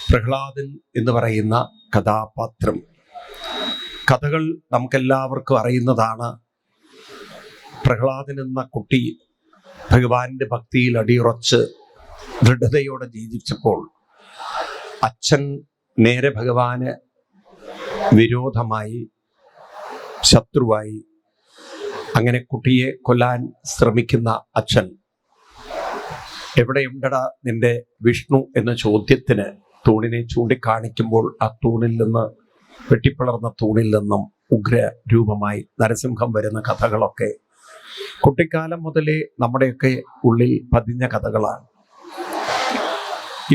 പ്രഹ്ലാദൻ എന്ന് പറയുന്ന കഥാപാത്രം, കഥകൾ നമുക്കെല്ലാവർക്കും അറിയുന്നതാണ്. പ്രഹ്ലാദൻ എന്ന കുട്ടി ഭഗവാന്റെ ഭക്തിയിൽ അടിയുറച്ച് ദൃഢതയോടെ ജീവിച്ചപ്പോൾ അച്ഛൻ നേരെ ഭഗവാന് വിരോധമായി, ശത്രുവായി. അങ്ങനെ കുട്ടിയെ കൊല്ലാൻ ശ്രമിക്കുന്ന അച്ഛൻ, എവിടെയുണ്ടടാ നിന്റെ വിഷ്ണു എന്ന ചോദ്യത്തിന് തൂണിനെ ചൂണ്ടിക്കാണിക്കുമ്പോൾ ആ തൂണിൽ നിന്ന്, വെട്ടിപ്പിളർന്ന തൂണിൽ നിന്നും ഉഗ്ര രൂപമായി നരസിംഹം വരുന്ന കഥകളൊക്കെ കുട്ടിക്കാലം മുതലേ നമ്മുടെയൊക്കെ ഉള്ളിൽ പതിഞ്ഞ കഥകളാണ്.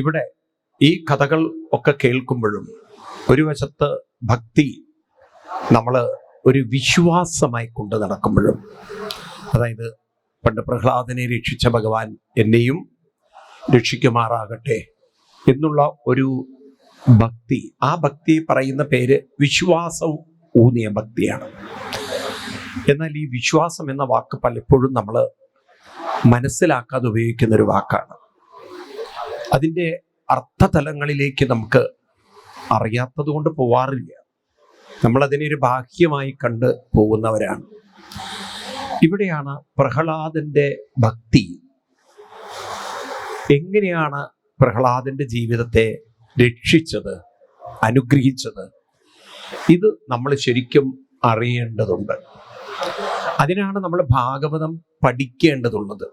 ഇവിടെ ഈ കഥകൾ ഒക്കെ കേൾക്കുമ്പോഴും ഒരു വശത്ത് ഭക്തി നമ്മൾ ഒരു വിശ്വാസമായി കൊണ്ട് നടക്കുമ്പോഴും, അതായത് പണ്ട് പ്രഹ്ലാദനെ രക്ഷിച്ച ഭഗവാൻ എന്നെയും രക്ഷിക്കുമാറാകട്ടെ എന്നുള്ള ഒരു ഭക്തി, ആ ഭക്തി പറയുന്ന പേര് വിശ്വാസം ഊന്നിയ ഭക്തിയാണ്. എന്നാൽ ഈ വിശ്വാസം എന്ന വാക്ക് പലപ്പോഴും നമ്മൾ മനസ്സിലാക്കാതെ ഉപയോഗിക്കുന്ന ഒരു വാക്കാണ്. അതിൻ്റെ അർത്ഥതലങ്ങളിലേക്ക് നമുക്ക് അറിയാത്തത് കൊണ്ട് പോവാറില്ല. നമ്മളതിനെ ഒരു ബാഹ്യമായി കണ്ട് പോകുന്നവരാണ്. ഇവിടെയാണ് പ്രഹ്ലാദന്റെ ഭക്തി എങ്ങനെയാണ് പ്രഹ്ലാദന്റെ ജീവിതത്തെ രക്ഷിച്ചത്, അനുഗ്രഹിച്ചത്, ഇത് നമ്മൾ ശരിക്കും അറിയേണ്ടതുണ്ട്. അതിനാണ് നമ്മൾ ഭാഗവതം പഠിക്കേണ്ടതുള്ളത്.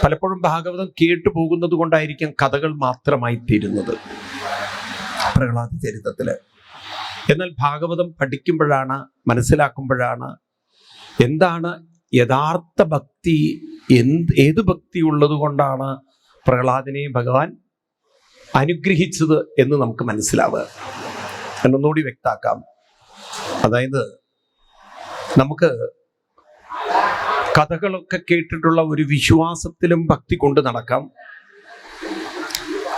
പലപ്പോഴും ഭാഗവതം കേട്ടു പോകുന്നത് കൊണ്ടായിരിക്കും കഥകൾ മാത്രമായി തീരുന്നത് പ്രഹ്ലാദ ചരിത്രത്തില്. എന്നാൽ ഭാഗവതം പഠിക്കുമ്പോഴാണ്, മനസ്സിലാക്കുമ്പോഴാണ് എന്താണ് യഥാർത്ഥ ഭക്തി, ഏത് ഭക്തി ഉള്ളത് കൊണ്ടാണ് പ്രഹ്ലാദനെ ഭഗവാൻ അനുഗ്രഹിച്ചത് എന്ന് നമുക്ക് മനസ്സിലാവുക. എന്നൊന്നുകൂടി വ്യക്താക്കാം. അതായത് നമുക്ക് കഥകളൊക്കെ കേട്ടിട്ടുള്ള ഒരു വിശ്വാസത്തിലും ഭക്തി കൊണ്ട് നടക്കാം,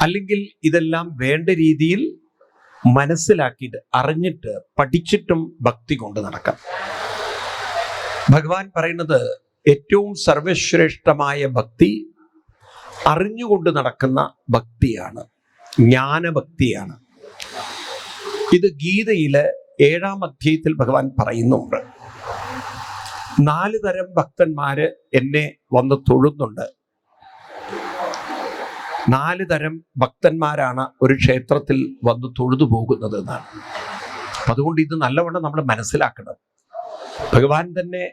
അല്ലെങ്കിൽ ഇതെല്ലാം വേണ്ട രീതിയിൽ മനസ്സിലാക്കിയിട്ട് അറിഞ്ഞിട്ട് പഠിച്ചിട്ടും ഭക്തി കൊണ്ട് നടക്കാം. ഭഗവാൻ പറയുന്നത് ഏറ്റവും സർവശ്രേഷ്ഠമായ ഭക്തി അറിഞ്ഞുകൊണ്ട് നടക്കുന്ന ഭക്തിയാണ്, ജ്ഞാനഭക്തിയാണ്. ഇത് ഗീതയിലെ 7-ാം അധ്യായത്തിൽ ഭഗവാൻ പറയുന്നുണ്ട്. 4 തരം ഭക്തന്മാര് എന്നെ വന്ന് തൊഴുന്നുണ്ട്. 4 തരം ഭക്തന്മാരാണ് ഒരു ക്ഷേത്രത്തിൽ വന്ന് തൊഴുതു പോകുന്നത് എന്നാണ്. അതുകൊണ്ട് ഇത് നല്ലവണ്ണം നമ്മൾ മനസ്സിലാക്കണം. ഭഗവാൻ തന്നെ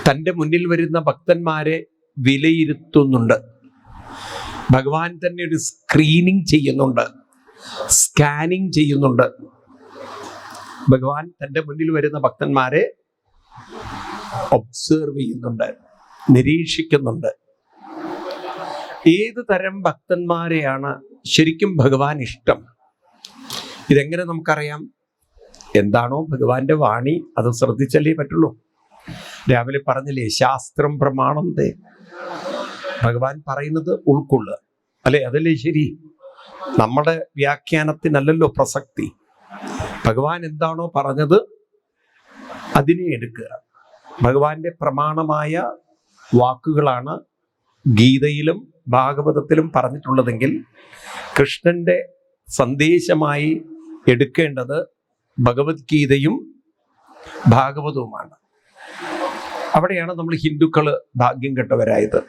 തൻ്റെ മുന്നിൽ വരുന്ന ഭക്തന്മാരെ വിലയിരുത്തുന്നുണ്ട്. ഭഗവാൻ തന്നെ ഒരു സ്ക്രീനിങ് ചെയ്യുന്നുണ്ട്, സ്കാനിങ് ചെയ്യുന്നുണ്ട്. ഭഗവാൻ തൻ്റെ മുന്നിൽ വരുന്ന ഭക്തന്മാരെ ഒബ്സർവ് ചെയ്യുന്നുണ്ട്, നിരീക്ഷിക്കുന്നുണ്ട്. ഏത് തരം ഭക്തന്മാരെയാണ് ശരിക്കും ഭഗവാൻ ഇഷ്ടം? ഇതെങ്ങനെ നമുക്കറിയാം? എന്താണോ ഭഗവാന്റെ വാണി അത് ശ്രദ്ധിച്ചല്ലേ പറ്റുള്ളൂ. രാവിലെ പറഞ്ഞില്ലേ, ശാസ്ത്രം പ്രമാണം തേ. ഭഗവാൻ പറയുന്നത് ഉൾക്കൊള്ളുക, അല്ലെ? അതല്ലേ ശരി. നമ്മുടെ വ്യാഖ്യാനത്തിനല്ലല്ലോ പ്രസക്തി. ഭഗവാൻ എന്താണോ പറഞ്ഞത് അതിനെ എടുക്കുക. ഭഗവാന്റെ പ്രമാണമായ വാക്കുകളാണ് ഗീതയിലും ഭാഗവതത്തിലും പറഞ്ഞിട്ടുള്ളതെങ്കിൽ കൃഷ്ണന്റെ സന്ദേശമായി എടുക്കേണ്ടത് ഭഗവത്ഗീതയും ഭാഗവതവുമാണ്. അവിടെയാണ് നമ്മൾ ഹിന്ദുക്കള് ഭാഗ്യം കെട്ടവരായത്.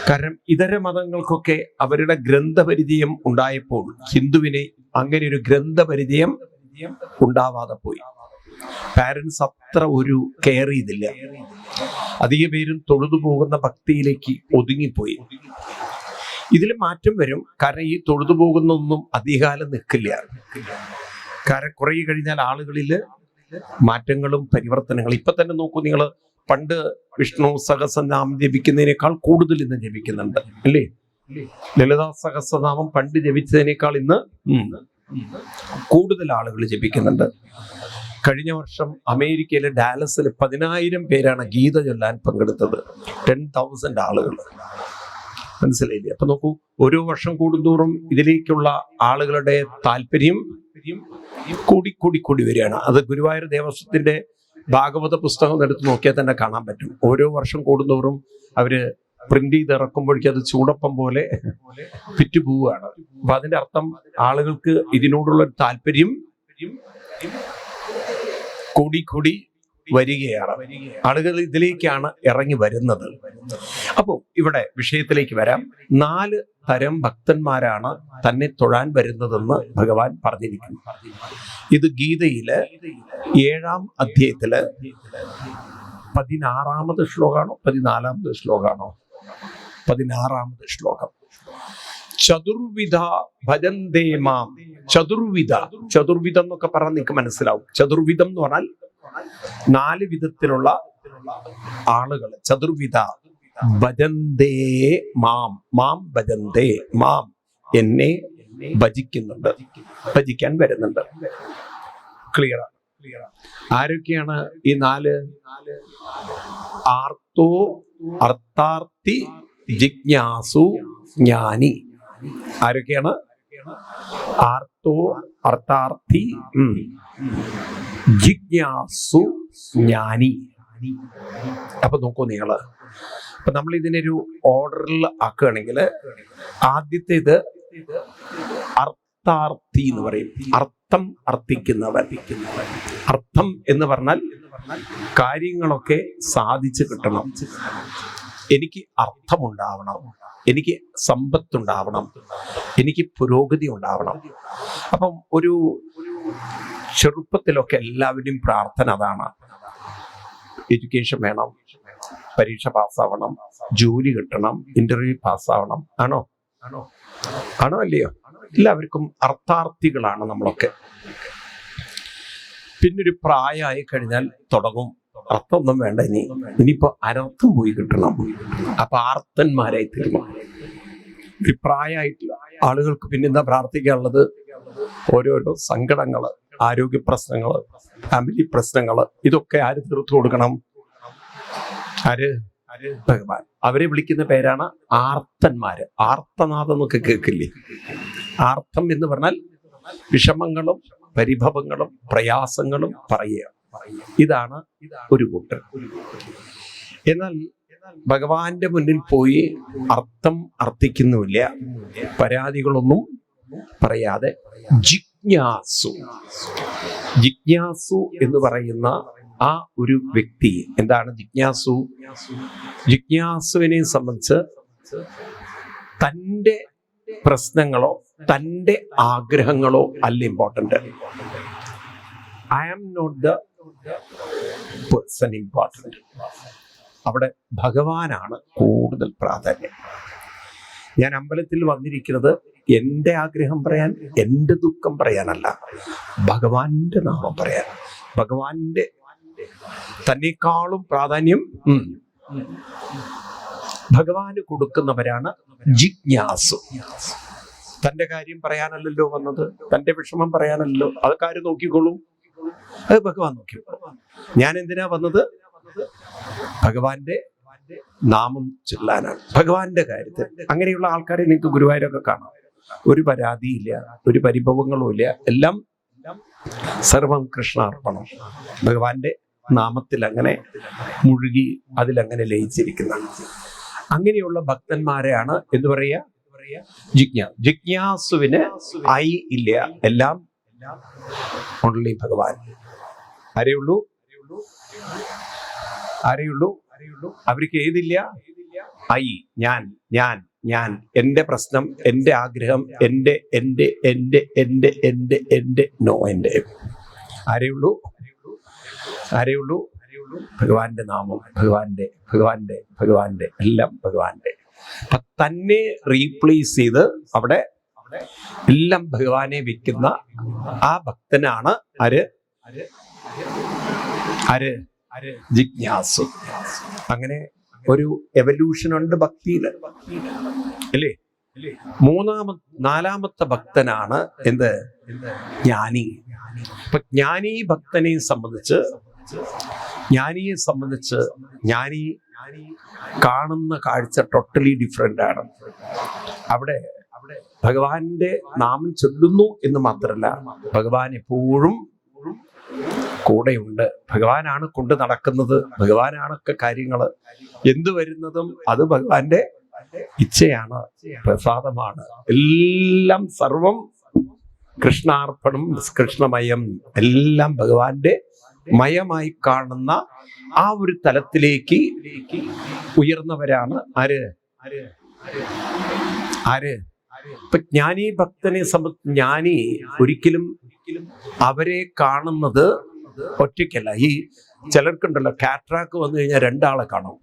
കാരണം ഇതര മതങ്ങൾക്കൊക്കെ അവരുടെ ഗ്രന്ഥപരിചയം ഉണ്ടായപ്പോൾ ഹിന്ദുവിനെ അങ്ങനെ ഒരു ഗ്രന്ഥപരിചയം ഉണ്ടാവാതെ പോയി. പാരൻസ് അത്ര ഒരു കെയർ ചെയ്തില്ല. അധിക പേരും തൊഴുതു പോകുന്ന ഭക്തിയിലേക്ക് ഒതുങ്ങിപ്പോയി. ഇതിൽ മാറ്റം വരും. കാരണം ഈ തൊഴുതു പോകുന്നൊന്നും അധികകാലം നിൽക്കില്ല. കാരണം കുറെ കഴിഞ്ഞാൽ ആളുകളിൽ മാറ്റങ്ങളും പരിവർത്തനങ്ങളും. ഇപ്പൊ തന്നെ നോക്കൂ നിങ്ങൾ, പണ്ട് വിഷ്ണു സഹസ്രനാമം ജപിക്കുന്നതിനേക്കാൾ കൂടുതൽ ഇന്ന് ജപിക്കുന്നുണ്ട്, അല്ലേ? ലളിതാ സഹസ്രനാമം പണ്ട് ജപിച്ചതിനേക്കാൾ ഇന്ന് കൂടുതൽ ആളുകൾ ജപിക്കുന്നുണ്ട്. കഴിഞ്ഞ വർഷം അമേരിക്കയിലെ ഡാലസിൽ 10,000 പേരാണ് ഗീത ചൊല്ലാൻ പങ്കെടുത്തത്. 10,000 ആളുകൾ. മനസ്സിലായില്ലേ? അപ്പൊ നോക്കൂ, ഓരോ വർഷം കൂടുന്തോറും ഇതിലേക്കുള്ള ആളുകളുടെ താല്പര്യം കൂടി വരികയാണ്. അത് ഗുരുവായൂർ ദേവസ്വത്തിന്റെ ഭാഗവത പുസ്തകം എടുത്ത് നോക്കിയാൽ തന്നെ കാണാൻ പറ്റും. ഓരോ വർഷം കൂടുന്തോറും അവര് പ്രിന്റ് ചെയ്ത് ഇറക്കുമ്പോഴേക്കും അത് ചൂടപ്പം പോലെ വിറ്റ് പോവുകയാണ്. അപ്പൊ അതിന്റെ അർത്ഥം ആളുകൾക്ക് ഇതിനോടുള്ള ഒരു താല്പര്യം കൂടി വരികയാണ്. ആളുകൾ ഇതിലേക്കാണ് ഇറങ്ങി വരുന്നത്. അപ്പോൾ ഇവിടെ വിഷയത്തിലേക്ക് വരാം. 4 തരം ഭക്തന്മാരാണ് തന്നെ തൊഴാൻ വരുന്നതെന്ന് ഭഗവാൻ പറഞ്ഞിരിക്കുന്നു. ഇത് ഗീതയില് 7-ാം അധ്യായത്തില് 16-ാമത് ശ്ലോകമാണോ 14-ാമത് ശ്ലോകമാണോ? 16-ാമത് ശ്ലോകം. ചതുർവിധ ഭജന്തേ മാം. ചതുർവിധം എന്നൊക്കെ പറഞ്ഞാൽ നിങ്ങൾക്ക് മനസ്സിലാവും. ചതുർവിധം എന്ന് പറഞ്ഞാൽ 4 വിധത്തിലുള്ള ആളുകൾ. ചതുർവിധ ഭജന്തേ മാം. മാം ഭജന്തേ മാം, എന്നെ ഭജിക്കുന്നുണ്ട്, ഭജിക്കാൻ വരുന്നുണ്ട്. ക്ലിയർ? ആരൊക്കെയാണ് ഈ 4? ആർത്തോ, അർത്ഥാർത്ഥി, ജിജ്ഞാസു, ജ്ഞാനി. ആരൊക്കെയാണ്? ആർത്തോ, അർത്ഥാർത്ഥി, ജിജ്ഞാസു, ജ്ഞാനി. അപ്പൊ നോക്കൂ നിങ്ങള്. അപ്പൊ നമ്മൾ ഇതിനൊരു ഓർഡറിൽ ആക്കുകയാണെങ്കിൽ ആദ്യത്തേത് അർത്ഥാർത്ഥി എന്ന് പറയും. അർത്ഥം അർത്ഥിക്കുന്നവൻ. അർത്ഥം എന്ന് പറഞ്ഞാൽ കാര്യങ്ങളൊക്കെ സാധിച്ചു കിട്ടണം. എനിക്ക് അർത്ഥമുണ്ടാവണം, എനിക്ക് സമ്പത്തുണ്ടാവണം, എനിക്ക് പുരോഗതി ഉണ്ടാവണം. അപ്പം ഒരു ചെറുപ്പത്തിലൊക്കെ എല്ലാവരുടെയും പ്രാർത്ഥന അതാണ്. എഡ്യൂക്കേഷൻ വേണം, പരീക്ഷ പാസ്സാവണം, ജോലി കിട്ടണം, ഇന്റർവ്യൂ പാസ്സാവണം. ആണോ അല്ലയോ? എല്ലാവർക്കും അർത്ഥാർത്ഥികളാണ് നമ്മളൊക്കെ. പിന്നൊരു പ്രായമായി കഴിഞ്ഞാൽ തുടങ്ങും അർത്ഥമൊന്നും വേണ്ട, ഇനിയിപ്പോ അനർത്ഥം പോയി കിട്ടണം. അപ്പൊ ആർത്തന്മാരായി തീർന്നു. ഈ പ്രായമായിട്ടുള്ള ആളുകൾക്ക് പിന്നെന്താ പ്രാർത്ഥിക്കാനുള്ളത്? ഓരോരോ സങ്കടങ്ങള്, ആരോഗ്യ പ്രശ്നങ്ങള്, ഫാമിലി പ്രശ്നങ്ങള്, ഇതൊക്കെ ആര് തീർത്തു കൊടുക്കണം? ആര്? ഭഗവാൻ. അവരെ വിളിക്കുന്ന പേരാണ് ആർത്തന്മാര്. ആർത്തനാഥം എന്നൊക്കെ കേൾക്കില്ലേ? ആർത്തം എന്ന് പറഞ്ഞാൽ വിഷമങ്ങളും പരിഭവങ്ങളും പ്രയാസങ്ങളും പറയുക. ഇതാണ് ഒരു കൂട്ടർ. എന്നാൽ ഭഗവാന്റെ മുന്നിൽ പോയി അർത്ഥം അർത്ഥിക്കുന്നുമില്ല, പരാതികളൊന്നും പറയാതെ ജിജ്ഞാസു എന്ന് പറയുന്ന ആ ഒരു വ്യക്തി എന്താണ് ജിജ്ഞാസു? ജിജ്ഞാസുവിനെ സംബന്ധിച്ച് തൻ്റെ പ്രശ്നങ്ങളോ തൻ്റെ ആഗ്രഹങ്ങളോ അല്ല important. I am not the person important. അവിടെ ഭഗവാനാണ് കൂടുതൽ പ്രാധാന്യം. ഞാൻ അമ്പലത്തിൽ വന്നിരിക്കുന്നത് എൻ്റെ ആഗ്രഹം പറയാൻ, എൻ്റെ ദുഃഖം പറയാനല്ല, ഭഗവാന്റെ നാമം പറയാൻ. ഭഗവാന്റെ തന്നെക്കാളും പ്രാധാന്യം ഭഗവാന് കൊടുക്കുന്നവരാണ് ജിജ്ഞാസു. തൻ്റെ കാര്യം പറയാനല്ലല്ലോ വന്നത്, തൻ്റെ വിഷമം പറയാനല്ലോ. അതൊക്കെ ആര് നോക്കിക്കോളൂ? അത് ഭഗവാൻ നോക്കിക്കോളൂ. ഞാൻ എന്തിനാ വന്നത്? ഭഗവാന്റെ നാമം ചൊല്ലാനാണ്, ഭഗവാന്റെ കാര്യത്തിൽ. അങ്ങനെയുള്ള ആൾക്കാരെ നിങ്ങൾക്ക് ഗുരുവായൂരൊക്കെ കാണാം. ഒരു പരാതിയില്ല, ഒരു പരിഭവങ്ങളും ഇല്ല, എല്ലാം സർവം കൃഷ്ണാർപ്പണം. ഭഗവാന്റെ നാമത്തിൽ അങ്ങനെ മുഴുകി അതിലങ്ങനെ ലയിച്ചിരിക്കുന്ന അങ്ങനെയുള്ള ഭക്തന്മാരെയാണ് എന്ത് പറയാ? ജിജ്ഞാസുവിന് ഐ ഇല്ല, എല്ലാം ഓൺലി ഭഗവാൻ. ആരെയുള്ളൂ? അവർക്ക് ഏതില്ല? ഐ, ഞാൻ ഞാൻ ഞാൻ, എൻ്റെ പ്രശ്നം, എൻ്റെ ആഗ്രഹം, എൻ്റെ എൻ്റെ എൻ്റെ എൻ്റെ എൻ്റെ എൻ്റെ നോ എൻ്റെ. ആരെയുള്ളൂ? ഭഗവാന്റെ നാമം, ഭഗവാന്റെ എല്ലാം ഭഗവാന്റെ. അപ്പൊ തന്നെ റീപ്ലേസ് ചെയ്ത് അവിടെ എല്ലാം ഭഗവാനെ വെക്കുന്ന ആ ഭക്തനാണ് ജിജ്ഞാസു. അങ്ങനെ ഒരു എവല്യൂഷൻ ഉണ്ട് ഭക്തിയില്, അല്ലേ? 4-ാമത്തെ ഭക്തനാണ് എന്ത്? ജ്ഞാനി. അപ്പൊ ജ്ഞാനിയെ സംബന്ധിച്ച് ജ്ഞാനി കാണുന്ന കാഴ്ച ടോട്ടലി ഡിഫറെന്റ് ആണ്. അവിടെ ഭഗവാന്റെ നാമം ചൊല്ലുന്നു എന്ന് മാത്രമല്ല, ഭഗവാൻ എപ്പോഴും കൂടെയുണ്ട്. ഭഗവാനാണ് കൊണ്ട് നടക്കുന്നത്. ഭഗവാനാണൊക്കെ കാര്യങ്ങൾ. എന്തു വരുന്നതും അത് ഭഗവാന്റെ ഇച്ഛയാണ്, പ്രസാദമാണ്. എല്ലാം സർവം കൃഷ്ണാർപ്പണം, കൃഷ്ണമയം. എല്ലാം ഭഗവാന്റെ മയമായി കാണുന്ന ആ ഒരു തലത്തിലേക്ക് ഉയർന്നവരാണ് ആര്? ഇപ്പൊ ജ്ഞാനി ഭക്തനെ ജ്ഞാനി ഒരിക്കലും അവരെ കാണുന്നത് ഒറ്റയ്ക്കല്ല. ഈ ചിലർക്കുണ്ടല്ലോ, കാറ്ററാക്ക് വന്നു കഴിഞ്ഞാൽ രണ്ടാളെ കാണും.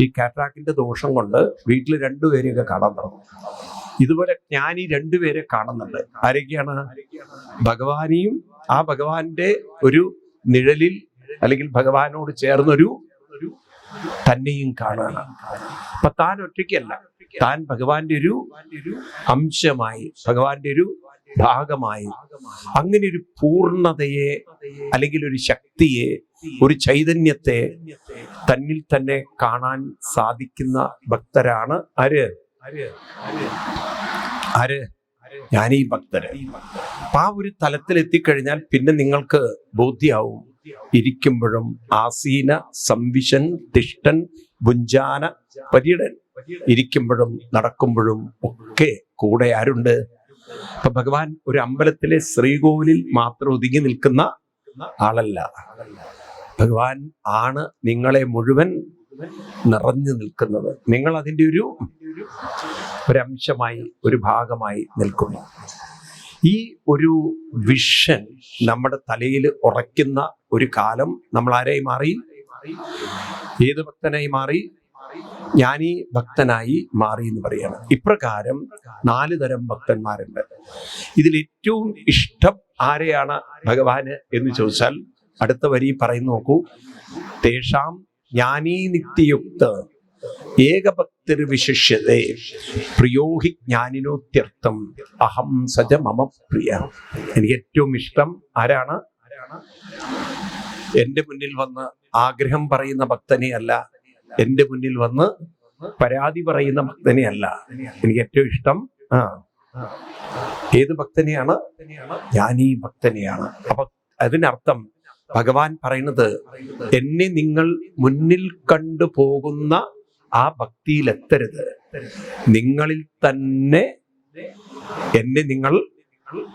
ഈ കാറ്ററാക്കിന്റെ ദോഷം കൊണ്ട് വീട്ടിൽ രണ്ടുപേരെയൊക്കെ കാണാൻ തുടങ്ങും. ഇതുപോലെ ജ്ഞാനി രണ്ടുപേരെ കാണുന്നുണ്ട്. ആരൊക്കെയാണ്? ഭഗവാനെയും ആ ഭഗവാന്റെ ഒരു നിഴലിൽ അല്ലെങ്കിൽ ഭഗവാനോട് ചേർന്നൊരു തന്നെയും കാണാണ്. അപ്പൊ താൻ ഒറ്റയ്ക്കല്ല, താൻ ഭഗവാന്റെ ഒരു അംശമായി, ഭഗവാന്റെ ഒരു ഭാഗമായി, അങ്ങനെ ഒരു പൂർണ്ണതയെ അല്ലെങ്കിൽ ഒരു ശക്തിയെ, ഒരു ചൈതന്യത്തെ തന്നിൽ തന്നെ കാണാൻ സാധിക്കുന്ന ഭക്തരാണ് ആര്? ജ്ഞാനി ഭക്തര്. അപ്പൊ ആ ഒരു തലത്തിൽ എത്തിക്കഴിഞ്ഞാൽ പിന്നെ നിങ്ങൾക്ക് ബോധ്യാവും, ഇരിക്കുമ്പോഴും ആസീന സംവിശൻ തിഷ്ടൻ ഭുഞ്ചാന പര്യടൻ. ഇരിക്കുമ്പോഴും നടക്കുമ്പോഴും ഒക്കെ കൂടെ ആരുണ്ട്? അപ്പൊ ഭഗവാൻ ഒരു അമ്പലത്തിലെ ശ്രീകോവിലിൽ മാത്രം ഒതുങ്ങി നിൽക്കുന്ന ആളല്ല. ഭഗവാൻ ആണ് നിങ്ങളെ മുഴുവൻ നിറഞ്ഞു നിൽക്കുന്നത്. നിങ്ങൾ അതിൻ്റെ ഒരംശമായി, ഒരു ഭാഗമായി നിൽക്കുന്നു. ഈ ഒരു വിഷൻ നമ്മുടെ തലയിൽ ഉറയ്ക്കുന്ന ഒരു കാലം നമ്മൾ ആരായി മാറി? ഏത് ഭക്തനായി മാറി? ജ്ഞാനി ഭക്തനായി മാറി എന്ന് പറയാണ്. ഇപ്രകാരം 4 തരം ഭക്തന്മാരുണ്ട്. ഇതിൽ ഏറ്റവും ഇഷ്ടം ആരെയാണ് ഭഗവാന് എന്ന് ചോദിച്ചാൽ അടുത്ത വരി പറയുന്നു നോക്കൂ. തേഷാം ജ്ഞാനീ നിത്യയുക്ത ഏകഭക്തിർ വിശിഷ്യതേ പ്രിയോഹി ജ്ഞാനിനോത്യർത്ഥം അഹം സജ മമ പ്രിയ. എനിക്ക് ഏറ്റവും ഇഷ്ടം ആരാണ്? എന്റെ മുന്നിൽ വന്ന് ആഗ്രഹം പറയുന്ന ഭക്തനെ അല്ല, എന്റെ മുന്നിൽ വന്ന് പരാതി പറയുന്ന ഭക്തനെ അല്ല. എനിക്ക് ഏറ്റവും ഇഷ്ടം ഏത് ഭക്തനെയാണ്? ജ്ഞാനീ ഭക്തനെയാണ്. അപ്പൊ അതിനർത്ഥം ഭഗവാൻ പറയുന്നത്, എന്നെ നിങ്ങൾ മുന്നിൽ കണ്ടു പോകുന്ന ആ ഭക്തിയിലെത്തരുത്. നിങ്ങളിൽ തന്നെ എന്നെ നിങ്ങൾ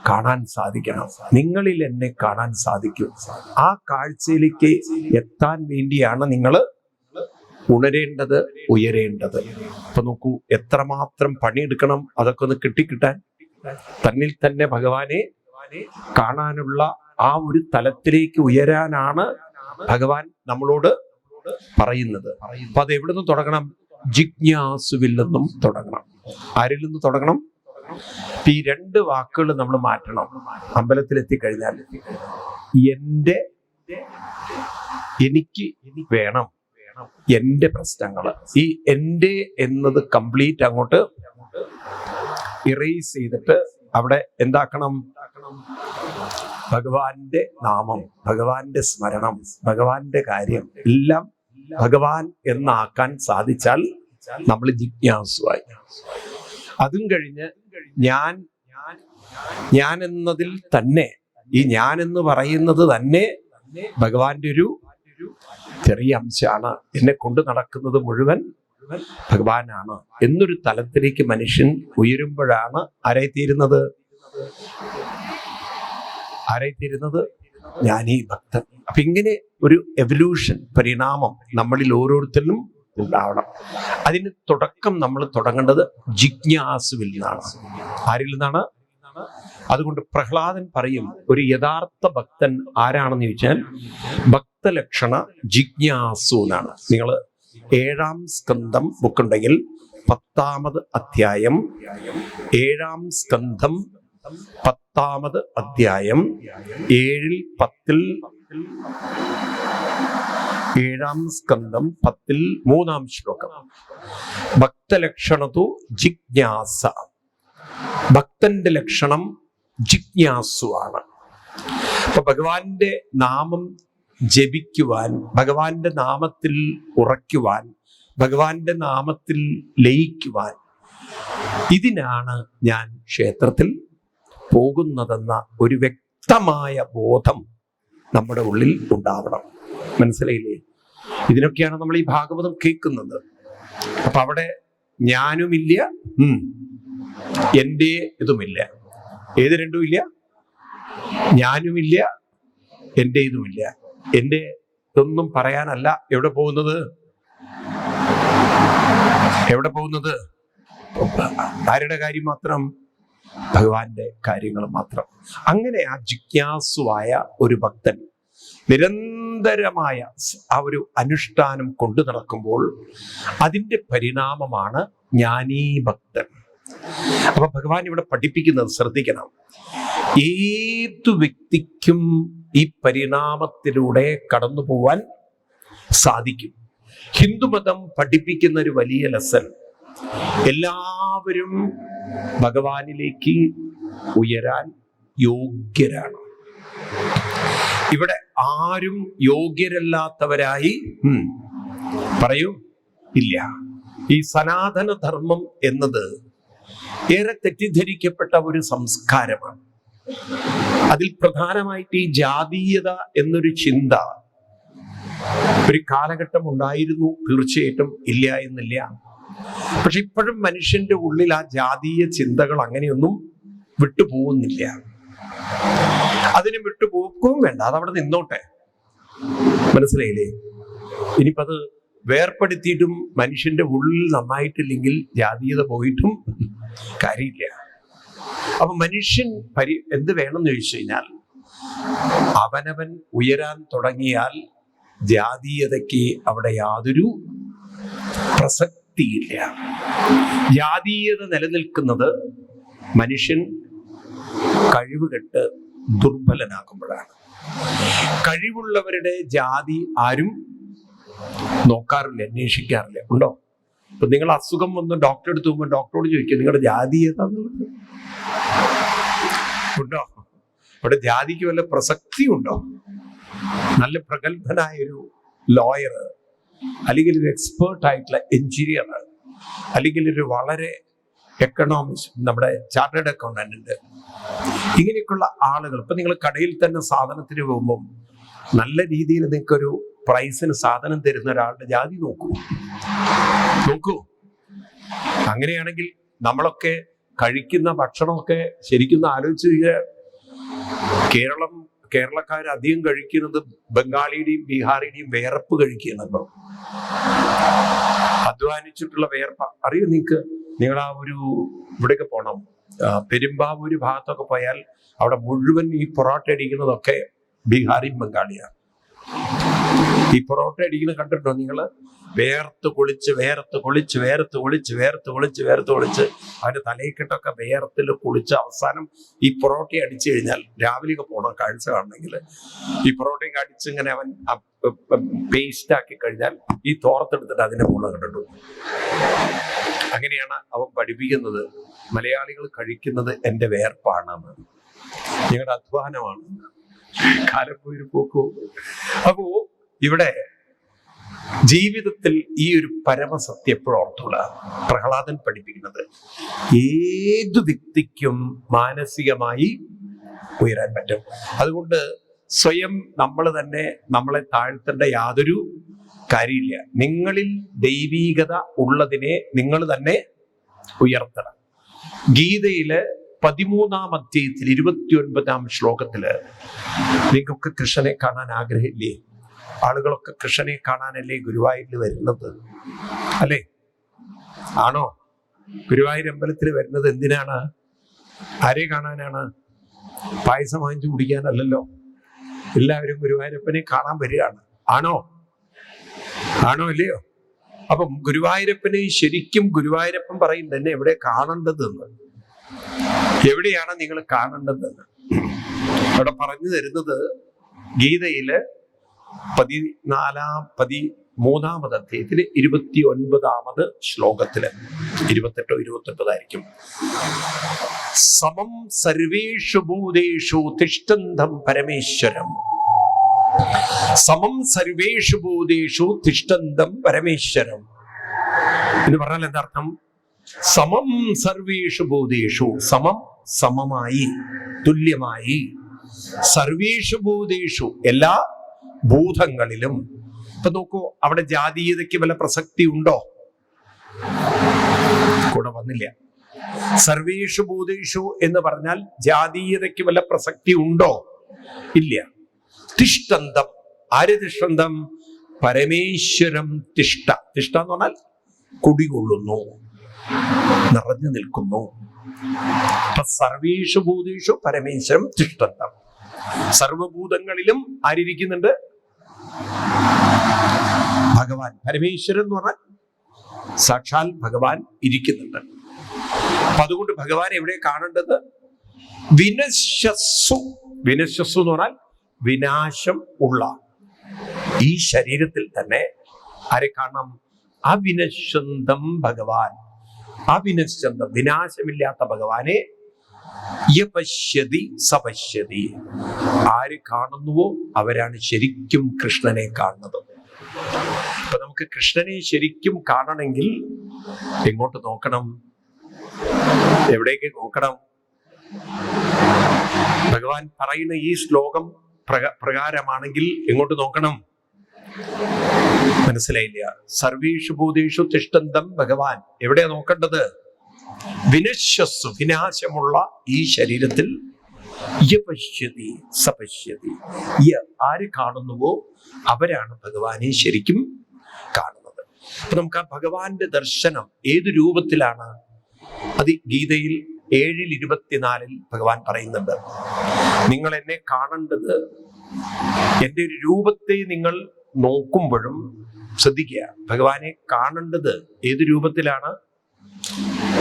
കാണാൻ സാധിക്കണം. നിങ്ങളിൽ എന്നെ കാണാൻ സാധിക്കും. ആ കാഴ്ചയിലേക്ക് എത്താൻ വേണ്ടിയാണ് നിങ്ങൾ ഉണരേണ്ടത്, ഉയരേണ്ടത്. അപ്പൊ നോക്കൂ, എത്രമാത്രം പണിയെടുക്കണം അതൊക്കെ ഒന്ന് കിട്ടിക്കിട്ടാൻ. തന്നിൽ തന്നെ ഭഗവാനെ കാണാനുള്ള ആ ഒരു തലത്തിലേക്ക് ഉയരാനാണ് ഭഗവാൻ നമ്മളോട് പറയുന്നത്. അപ്പൊ അത് എവിടെ നിന്ന് തുടങ്ങണം? ജിജ്ഞാസുവിൽ നിന്നും തുടങ്ങണം. ആരിൽ നിന്ന് തുടങ്ങണം? ഈ 2 വാക്കുകൾ നമ്മൾ മാറ്റണം. അമ്പലത്തിലെത്തിക്കഴിഞ്ഞാൽ എനിക്ക് വേണം, എന്റെ പ്രശ്നങ്ങൾ, ഈ എന്റെ എന്നത് കംപ്ലീറ്റ് അങ്ങോട്ട് ഇറേസ് ചെയ്തിട്ട് അവിടെ എന്താക്കണം? ഭഗവാന്റെ നാമം, ഭഗവാന്റെ സ്മരണം, ഭഗവാന്റെ കാര്യം എല്ലാം ഭഗവാൻ എന്നാക്കാൻ സാധിച്ചാൽ നമ്മൾ ജിജ്ഞാസുവായി. അതും കഴിഞ്ഞ് ഞാൻ എന്നതിൽ തന്നെ, ഈ ഞാൻ എന്ന് പറയുന്നത് തന്നെ ഭഗവാന്റെ ഒരു ചെറിയ അംശമാണ്. എന്നെ കൊണ്ട് നടക്കുന്നത് മുഴുവൻ ഭഗവാനാണ് എന്നൊരു തലത്തിലേക്ക് മനുഷ്യൻ ഉയരുമ്പോഴാണ് ആരായിത്തീരുന്നത്? ജ്ഞാനി ഭക്തൻ. അപ്പൊ ഇങ്ങനെ ഒരു എവല്യൂഷൻ, പരിണാമം നമ്മളിൽ ഓരോരുത്തരിലും ഉണ്ടാവണം. അതിന് തുടക്കം നമ്മൾ തുടങ്ങേണ്ടത് ജിജ്ഞാസുവിൽ നിന്നാണ്. ആരിൽ നിന്നാണ്? അതുകൊണ്ട് പ്രഹ്ലാദൻ പറയും, ഒരു യഥാർത്ഥ ഭക്തൻ ആരാണെന്ന് ചോദിച്ചാൽ ഭക്തലക്ഷണ ജിജ്ഞാസു എന്നാണ്. നിങ്ങൾ 7-ാം സ്കന്ധം ബുക്കുണ്ടെങ്കിൽ 10-ാമത് അധ്യായം, 7-ാം സ്കന്ധം 10-ാമത് അധ്യായം 7-10 7-ാം സ്കന്ധം 10 3-ാം ശ്ലോകം. ഭക്തലക്ഷണതു ജിജ്ഞാസ. ഭക്തന്റെ ലക്ഷണം ജിജ്ഞാസു ആണ്. അപ്പൊ ഭഗവാന്റെ നാമം ജപിക്കുവാൻ, ഭഗവാന്റെ നാമത്തിൽ ഉറയ്ക്കുവാൻ, ഭഗവാന്റെ നാമത്തിൽ ലയിക്കുവാൻ, ഇതിനാണ് ഞാൻ ക്ഷേത്രത്തിൽ പോകുന്നതെന്ന ഒരു വ്യക്തമായ ബോധം നമ്മുടെ ഉള്ളിൽ ഉണ്ടാവണം. മനസ്സിലായില്ലേ? ഇതിനൊക്കെയാണ് നമ്മൾ ഈ ഭാഗവതം കേൾക്കുന്നത്. അപ്പൊ അവിടെ ഞാനുമില്ല, എൻ്റെ ഇതുമില്ല. ഏത് രണ്ടും ഇല്ല? ഞാനുമില്ല, എൻ്റെ ഇതുമില്ല. എൻ്റെ ഇതൊന്നും പറയാനല്ല എവിടെ പോകുന്നത്? ആരുടെ കാര്യം മാത്രം? ഭഗവാന്റെ കാര്യങ്ങൾ മാത്രം. അങ്ങനെ ആ ജിജ്ഞാസുവായ ഒരു ഭക്തൻ നിരന്തരമായ ആ ഒരു അനുഷ്ഠാനം കൊണ്ടു നടക്കുമ്പോൾ അതിൻ്റെ പരിണാമമാണ് ജ്ഞാനീ ഭക്തൻ. അപ്പൊ ഭഗവാൻ ഇവിടെ പഠിപ്പിക്കുന്നത് ശ്രദ്ധിക്കണം. ഏതു വ്യക്തിക്കും ഈ പരിണാമത്തിലൂടെ കടന്നു പോവാൻ സാധിക്കും. ഹിന്ദുമതം പഠിപ്പിക്കുന്ന ഒരു വലിയ ലെസൺ, എല്ലാവരും ഭഗവാനിലേക്ക് ഉയരാൻ യോഗ്യരാണ്. ഇവിടെ ആരും യോഗ്യരല്ലാത്തവരായി പറയൂ ഇല്ല. ഈ സനാതന ധർമ്മം എന്നത് ഏറെ തെറ്റിദ്ധരിക്കപ്പെട്ട ഒരു സംസ്കാരമാണ്. അതിൽ പ്രധാനമായിട്ട് ഈ ജാതീയത എന്നൊരു ചിന്ത ഒരു കാലഘട്ടം ഉണ്ടായിരുന്നു, തീർച്ചയായിട്ടും ഇല്ല എന്നില്ല. പക്ഷെ ഇപ്പോഴും മനുഷ്യന്റെ ഉള്ളിൽ ആ ജാതീയ ചിന്തകൾ അങ്ങനെയൊന്നും വിട്ടുപോകുന്നില്ല. അതിന് വിട്ടുപോക്കുകയും വേണ്ട, അതവിടെ നിന്നോട്ടെ. മനസ്സിലായില്ലേ? ഇനിയിപ്പോ അത് വേർപ്പെടുത്തിയിട്ടും മനുഷ്യന്റെ ഉള്ളിൽ നന്നായിട്ടില്ലെങ്കിൽ ജാതീയത പോയിട്ടും കാര്യമില്ല. അപ്പൊ മനുഷ്യൻ എന്ത് വേണമെന്ന് ചോദിച്ചു കഴിഞ്ഞാൽ, അവനവൻ ഉയരാൻ തുടങ്ങിയാൽ ജാതീയതയ്ക്ക് അവിടെ യാതൊരു പ്രസക്തിയില്ല. ജാതീയത നിലനിൽക്കുന്നത് മനുഷ്യൻ കഴിവുകെട്ട് ദുർബലനാകുമ്പോഴാണ്. കഴിവുള്ളവരുടെ ജാതി ആരും നോക്കാറില്ല, അന്വേഷിക്കാറില്ല. ഉണ്ടോ? ഇപ്പൊ നിങ്ങൾ അസുഖം വന്ന് ഡോക്ടറെ അടുത്ത് പോകുമ്പോൾ ഡോക്ടറോട് ചോദിക്കുക നിങ്ങളുടെ ജാതി ഏതാന്നുള്ളത്. ഉണ്ടോ? അവിടെ ജാതിക്ക് വല്ല പ്രസക്തി ഉണ്ടോ? നല്ല പ്രഗത്ഭനായൊരു ലോയർ, അല്ലെങ്കിൽ ഒരു എക്സ്പേർട്ട് ആയിട്ടുള്ള എഞ്ചിനീയർ, അല്ലെങ്കിൽ ഒരു വളരെ എക്കണോമിസ്റ്റ്, നമ്മുടെ ചാർട്ടേഡ് അക്കൗണ്ടന്റ്, ഇങ്ങനെയൊക്കെയുള്ള ആളുകൾ. ഇപ്പൊ നിങ്ങൾ കടയിൽ തന്നെ സാധനത്തിന് പോകുമ്പോൾ നല്ല രീതിയിൽ നിങ്ങൾക്കൊരു പ്രൈസിന് സാധനം തരുന്ന ഒരാളുടെ ജാതി നോക്കൂ. അങ്ങനെയാണെങ്കിൽ നമ്മളൊക്കെ കഴിക്കുന്ന ഭക്ഷണമൊക്കെ ശരിക്കും ആലോചിച്ച്, കേരളക്കാർ അധികം കഴിക്കുന്നത് ബംഗാളിയുടെയും ബീഹാറിയുടെയും വേർപ്പ് കഴിക്കുകയാണ്. ഇപ്പം അധ്വാനിച്ചിട്ടുള്ള വേർപ്പ അറിയോ നിങ്ങൾക്ക്? നിങ്ങൾ ആ ഒരു ഇവിടെയൊക്കെ പോകണം, പെരുമ്പാവൂര് ഭാഗത്തൊക്കെ പോയാൽ അവിടെ മുഴുവൻ ഈ പൊറോട്ട അടിക്കുന്നതൊക്കെ ബീഹാറിയും ബംഗാളിയാണ്. ഈ പൊറോട്ട അടിക്കുന്നത് കണ്ടിട്ടോ നിങ്ങള്? വേർത്ത് കുളിച്ച് അവന്റെ തലയിക്കെട്ടൊക്കെ വേർത്തിൽ കുളിച്ച് അവസാനം ഈ പൊറോട്ട അടിച്ചു കഴിഞ്ഞാൽ, രാവിലെയൊക്കെ പോകണം കാഴ്ച കാണണമെങ്കിൽ, ഈ പൊറോട്ടയൊക്കെ അടിച്ചിങ്ങനെ അവൻ പേസ്റ്റ് ആക്കി കഴിഞ്ഞാൽ ഈ തോർത്തെടുത്തിട്ട് അതിന്റെ മുകളിൽ കണ്ടിട്ടു. അങ്ങനെയാണ് അവൻ പഠിപ്പിക്കുന്നത്. മലയാളികൾ കഴിക്കുന്നത് എൻ്റെ വേർപ്പാണെന്ന്, ഞങ്ങളുടെ അധ്വാനമാണ്, കാലം പോയൊരു പോക്കോ. അപ്പോ ഇവിടെ ജീവിതത്തിൽ ഈ ഒരു പരമസത്യം എപ്പോഴും ഓർത്തുള്ള പ്രഹ്ലാദൻ പഠിപ്പിക്കുന്നത്, ഏതു വ്യക്തിക്കും മാനസികമായി ഉയരാൻ പറ്റും. അതുകൊണ്ട് സ്വയം നമ്മൾ തന്നെ നമ്മളെ താഴ്ത്തേണ്ട യാതൊരു കാര്യമില്ല. നിങ്ങളിൽ ദൈവീകത ഉള്ളതിനെ നിങ്ങൾ തന്നെ ഉയർത്തണം. ഗീതയില് 13-ാം അധ്യായത്തിൽ 29-ാം ശ്ലോകത്തില് നിങ്ങൾക്കൊക്കെ കൃഷ്ണനെ കാണാൻ ആഗ്രഹമില്ലേ? ആളുകളൊക്കെ കൃഷ്ണനെ കാണാനല്ലേ ഗുരുവായൂരിൽ വരുന്നത്? അല്ലേ? ആണോ? ഗുരുവായൂർ അമ്പലത്തിൽ വരുന്നത് എന്തിനാണ്? ആരെ കാണാനാണ്? പായസം വാങ്ങിച്ചു കുടിക്കാനല്ലല്ലോ. എല്ലാവരും ഗുരുവായൂരപ്പനെ കാണാൻ വരികയാണ്. ആണോ ഇല്ലയോ? അപ്പം ഗുരുവായൂരപ്പനെ ശരിക്കും ഗുരുവായൂരപ്പൻ പറയും തന്നെ എവിടെ കാണേണ്ടതെന്ന്, എവിടെയാണ് നിങ്ങൾ കാണേണ്ടതെന്ന് അവിടെ പറഞ്ഞു തരുന്നത്. ഗീതയില് 13-ാമത് അധ്യായത്തില് 29-ാമത് ശ്ലോകത്തില്, 28 or 29 സമം സർവേഷു ഭൂതേഷു തിഷ്ഠന്തം പരമേശ്വരം. സമം സർവേഷു ഭൂതേഷു തിഷ്ഠന്തം പരമേശ്വരം എന്ന് പറഞ്ഞാൽ എന്താർത്ഥം? സമം സർവേഷു ഭൂതേഷു, സമമായി തുല്യമായി സർവേഷു ഭൂതേഷു, എല്ലാ ഭൂതങ്ങളിലും. ഇപ്പൊ നോക്കൂ, അവിടെ ജാതീയതയ്ക്ക് വല്ല പ്രസക്തി ഉണ്ടോ? കൂടെ വന്നില്ല. സർവേഷു ഭൂതേഷു എന്ന് പറഞ്ഞാൽ ജാതീയതയ്ക്ക് വല്ല പ്രസക്തി ഉണ്ടോ? ഇല്ല. തിഷ്ടന്തം, ആര് തിഷ്ടന്തം? പരമേശ്വരം തിഷ്ട. തിഷ്ട എന്ന് പറഞ്ഞാൽ കുടികൊള്ളുന്നു, നിറഞ്ഞു നിൽക്കുന്നു. സർവേഷു ഭൂതേഷു പരമേശ്വരം തിഷ്ടന്തം. സർവഭൂതങ്ങളിലും ആരിയ്ക്കുന്നുണ്ട്? ഭഗവാൻ. പരമേശ്വരൻ എന്ന് പറഞ്ഞാൽ സാക്ഷാൽ ഭഗവാൻ ഇരിക്കുന്നുണ്ട്. അപ്പൊ അതുകൊണ്ട് ഭഗവാൻ എവിടെ കാണേണ്ടത്? വിനശ്യസ്സു. വിനശ്യസ്സു എന്ന് പറഞ്ഞാൽ വിനാശം ഉള്ള ഈ ശരീരത്തിൽ തന്നെ ആരെ കാണണം? അവിനശ്വന്തം ഭഗവാൻ. അവിനശ്വന്തം, വിനാശമില്ലാത്ത ഭഗവാനെ യപശ്യതി സപശ്യതി. ആര് കാണുന്നുവോ അവരാണ് ശരിക്കും കൃഷ്ണനെ കാണുന്നത്. അപ്പൊ നമുക്ക് കൃഷ്ണനെ ശരിക്കും കാണണമെങ്കിൽ എങ്ങോട്ട് നോക്കണം? എവിടേക്ക് നോക്കണം? ഭഗവാൻ പറയുന്ന ഈ ശ്ലോകം പ്രകാരമാണെങ്കിൽ എങ്ങോട്ട് നോക്കണം? മനസ്സിലായില്ല. സർവേഷു ഭൂതേഷു തിഷ്ടന്തം ഭഗവാൻ. എവിടെയാ നോക്കേണ്ടത്? വിനശ്യസ്സു, വിനാശമുള്ള ഈ ശരീരത്തിൽ യപശ്യതി സപശ്യതി. ആര് കാണുന്നുവോ അവരാണ് ഭഗവാനെ ശരിക്കും കാണുന്നത്. അപ്പൊ നമുക്ക് ആ ഭഗവാന്റെ ദർശനം ഏത് രൂപത്തിലാണ്? അത് ഗീതയിൽ 7:24 ഭഗവാൻ പറയുന്നുണ്ട്. നിങ്ങൾ എന്നെ കാണേണ്ടത്, എൻ്റെ ഒരു രൂപത്തെ നിങ്ങൾ നോക്കുമ്പോഴും ശ്രദ്ധിക്കുക, ഭഗവാനെ കാണേണ്ടത് ഏത് രൂപത്തിലാണ്?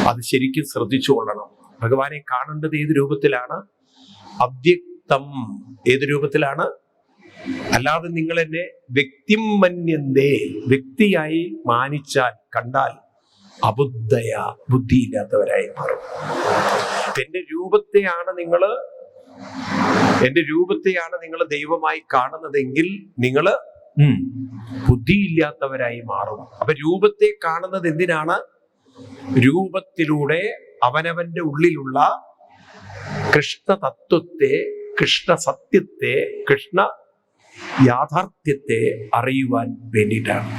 അത് ശരിക്കും ശ്രദ്ധിച്ചു കൊള്ളണം. ഭഗവാനെ കാണേണ്ടത് ഏത് രൂപത്തിലാണ്? അവ്യക്തം. ഏത് രൂപത്തിലാണ്? അല്ലാതെ നിങ്ങൾ എന്നെ വ്യക്തിം മന്യന്തേ, വ്യക്തിയായി മാനിച്ചാൽ, കണ്ടാൽ അബുദ്ധയ, ബുദ്ധിയില്ലാത്തവരായി മാറും. എന്റെ രൂപത്തെയാണ് നിങ്ങൾ ദൈവമായി കാണുന്നതെങ്കിൽ നിങ്ങൾ ബുദ്ധിയില്ലാത്തവരായി മാറും. അപ്പൊ രൂപത്തെ കാണുന്നത് എന്തിനാണ്? രൂപത്തിലൂടെ അവനവന്റെ ഉള്ളിലുള്ള കൃഷ്ണ തത്വത്തെ, കൃഷ്ണ സത്യത്തെ, കൃഷ്ണ യാഥാർത്ഥ്യത്തെ അറിയുവാൻ വേണ്ടിയിട്ടാണ്.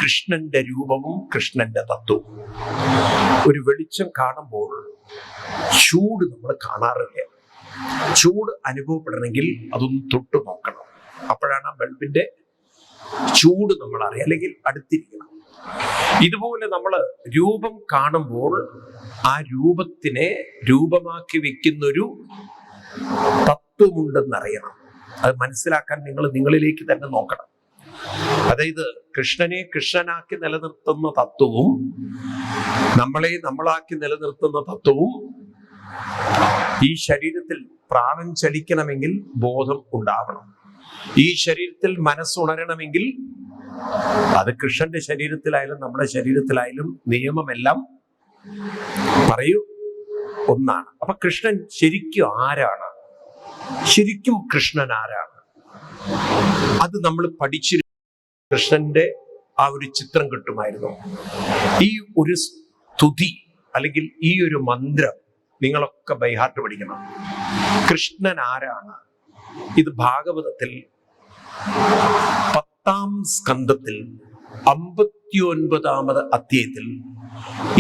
കൃഷ്ണന്റെ രൂപവും കൃഷ്ണന്റെ തത്വവും. ഒരു വെളിച്ചം കാണുമ്പോൾ ചൂട് നമ്മൾ കാണാറില്ല. ചൂട് അനുഭവപ്പെടണമെങ്കിൽ അതൊന്ന് തൊട്ട് നോക്കണം. അപ്പോഴാണ് ആ ബൾബിന്റെ ചൂട് നമ്മൾ അറിയാം, അല്ലെങ്കിൽ അടുത്തിരിക്കണം. ഇതുപോലെ നമ്മൾ രൂപം കാണുമ്പോൾ ആ രൂപത്തിനെ രൂപമാക്കി വെക്കുന്നൊരു തത്വമുണ്ടെന്നറിയണം. അത് മനസ്സിലാക്കാൻ നിങ്ങളിലേക്ക് തന്നെ നോക്കണം. അതായത് കൃഷ്ണനെ കൃഷ്ണനാക്കി നിലനിർത്തുന്ന തത്വവും നമ്മളെ നമ്മളാക്കി നിലനിർത്തുന്ന തത്വവും, ഈ ശരീരത്തിൽ പ്രാണൻ ചലിക്കണമെങ്കിൽ ബോധം ഉണ്ടാവണം. ഈ ശരീരത്തിൽ മനസ്സുണരണമെങ്കിൽ അത് കൃഷ്ണന്റെ ശരീരത്തിലായാലും നമ്മുടെ ശരീരത്തിലായാലും നിയമമെല്ലാം പറയൂ ഒന്നാണ്. അപ്പൊ കൃഷ്ണൻ ശരിക്കും ആരാണ്? ശരിക്കും കൃഷ്ണൻ ആരാണ്? അത് നമ്മൾ പഠിച്ചിരുന്നു. കൃഷ്ണന്റെ ആ ഒരു ചിത്രം കിട്ടുമായിരുന്നു. ഈ ഒരു സ്തുതി അല്ലെങ്കിൽ ഈ ഒരു മന്ത്രം നിങ്ങളൊക്കെ ബൈഹാർട്ട് പഠിക്കണം. കൃഷ്ണൻ ആരാണ്? ഇത് ഭാഗവതത്തിൽ 10-ാം സ്കന്ധത്തിൽ 59-ാമത് അധ്യായത്തിൽ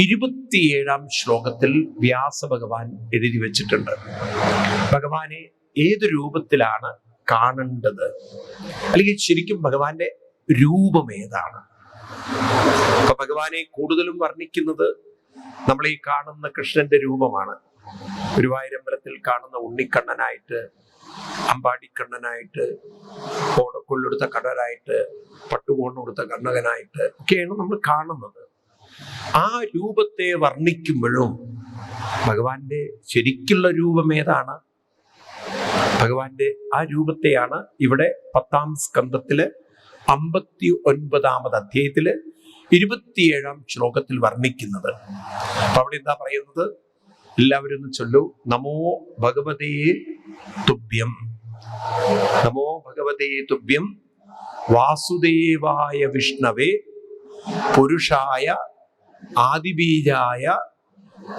27-ാം ശ്ലോകത്തിൽ വ്യാസഭഗവാൻ എഴുതി വച്ചിട്ടുണ്ട്. ഭഗവാനെ ഏത് രൂപത്തിലാണ് കാണേണ്ടത്, അല്ലെങ്കിൽ ശരിക്കും ഭഗവാന്റെ രൂപം ഏതാണ്? അപ്പൊ ഭഗവാനെ കൂടുതലും വർണ്ണിക്കുന്നത് നമ്മൾ ഈ കാണുന്ന കൃഷ്ണന്റെ രൂപമാണ്. ഗുരുവായൂരമ്പലത്തിൽ കാണുന്ന ഉണ്ണിക്കണ്ണനായിട്ട്, അമ്പാടിക്കണ്ണനായിട്ട്, ഓടക്കൊള്ളെടുത്ത കടലായിട്ട്, പട്ടുകോണെടുത്ത കണ്ണകനായിട്ട് ഒക്കെയാണ് നമ്മൾ കാണുന്നത്. ആ രൂപത്തെ വർണ്ണിക്കുമ്പോഴും ഭഗവാന്റെ ശരിക്കുള്ള രൂപം ഏതാണ്? ഭഗവാന്റെ ആ രൂപത്തെയാണ് ഇവിടെ 10-ാം സ്കന്ധത്തില് 59-ാമത് അധ്യായത്തില് 27-ാം ശ്ലോകത്തിൽ വർണ്ണിക്കുന്നത്. അപ്പൊ അവിടെ എന്താ പറയുന്നത്? എല്ലാവരും ഒന്ന് ചൊല്ലൂ. നമോ ഭഗവതേ തുഭ്യം, നമോ ഭഗവതേ തുഭ്യം, വാസുദേവായ വിഷ്ണവേ, പുരുഷായ ആദിബീജായ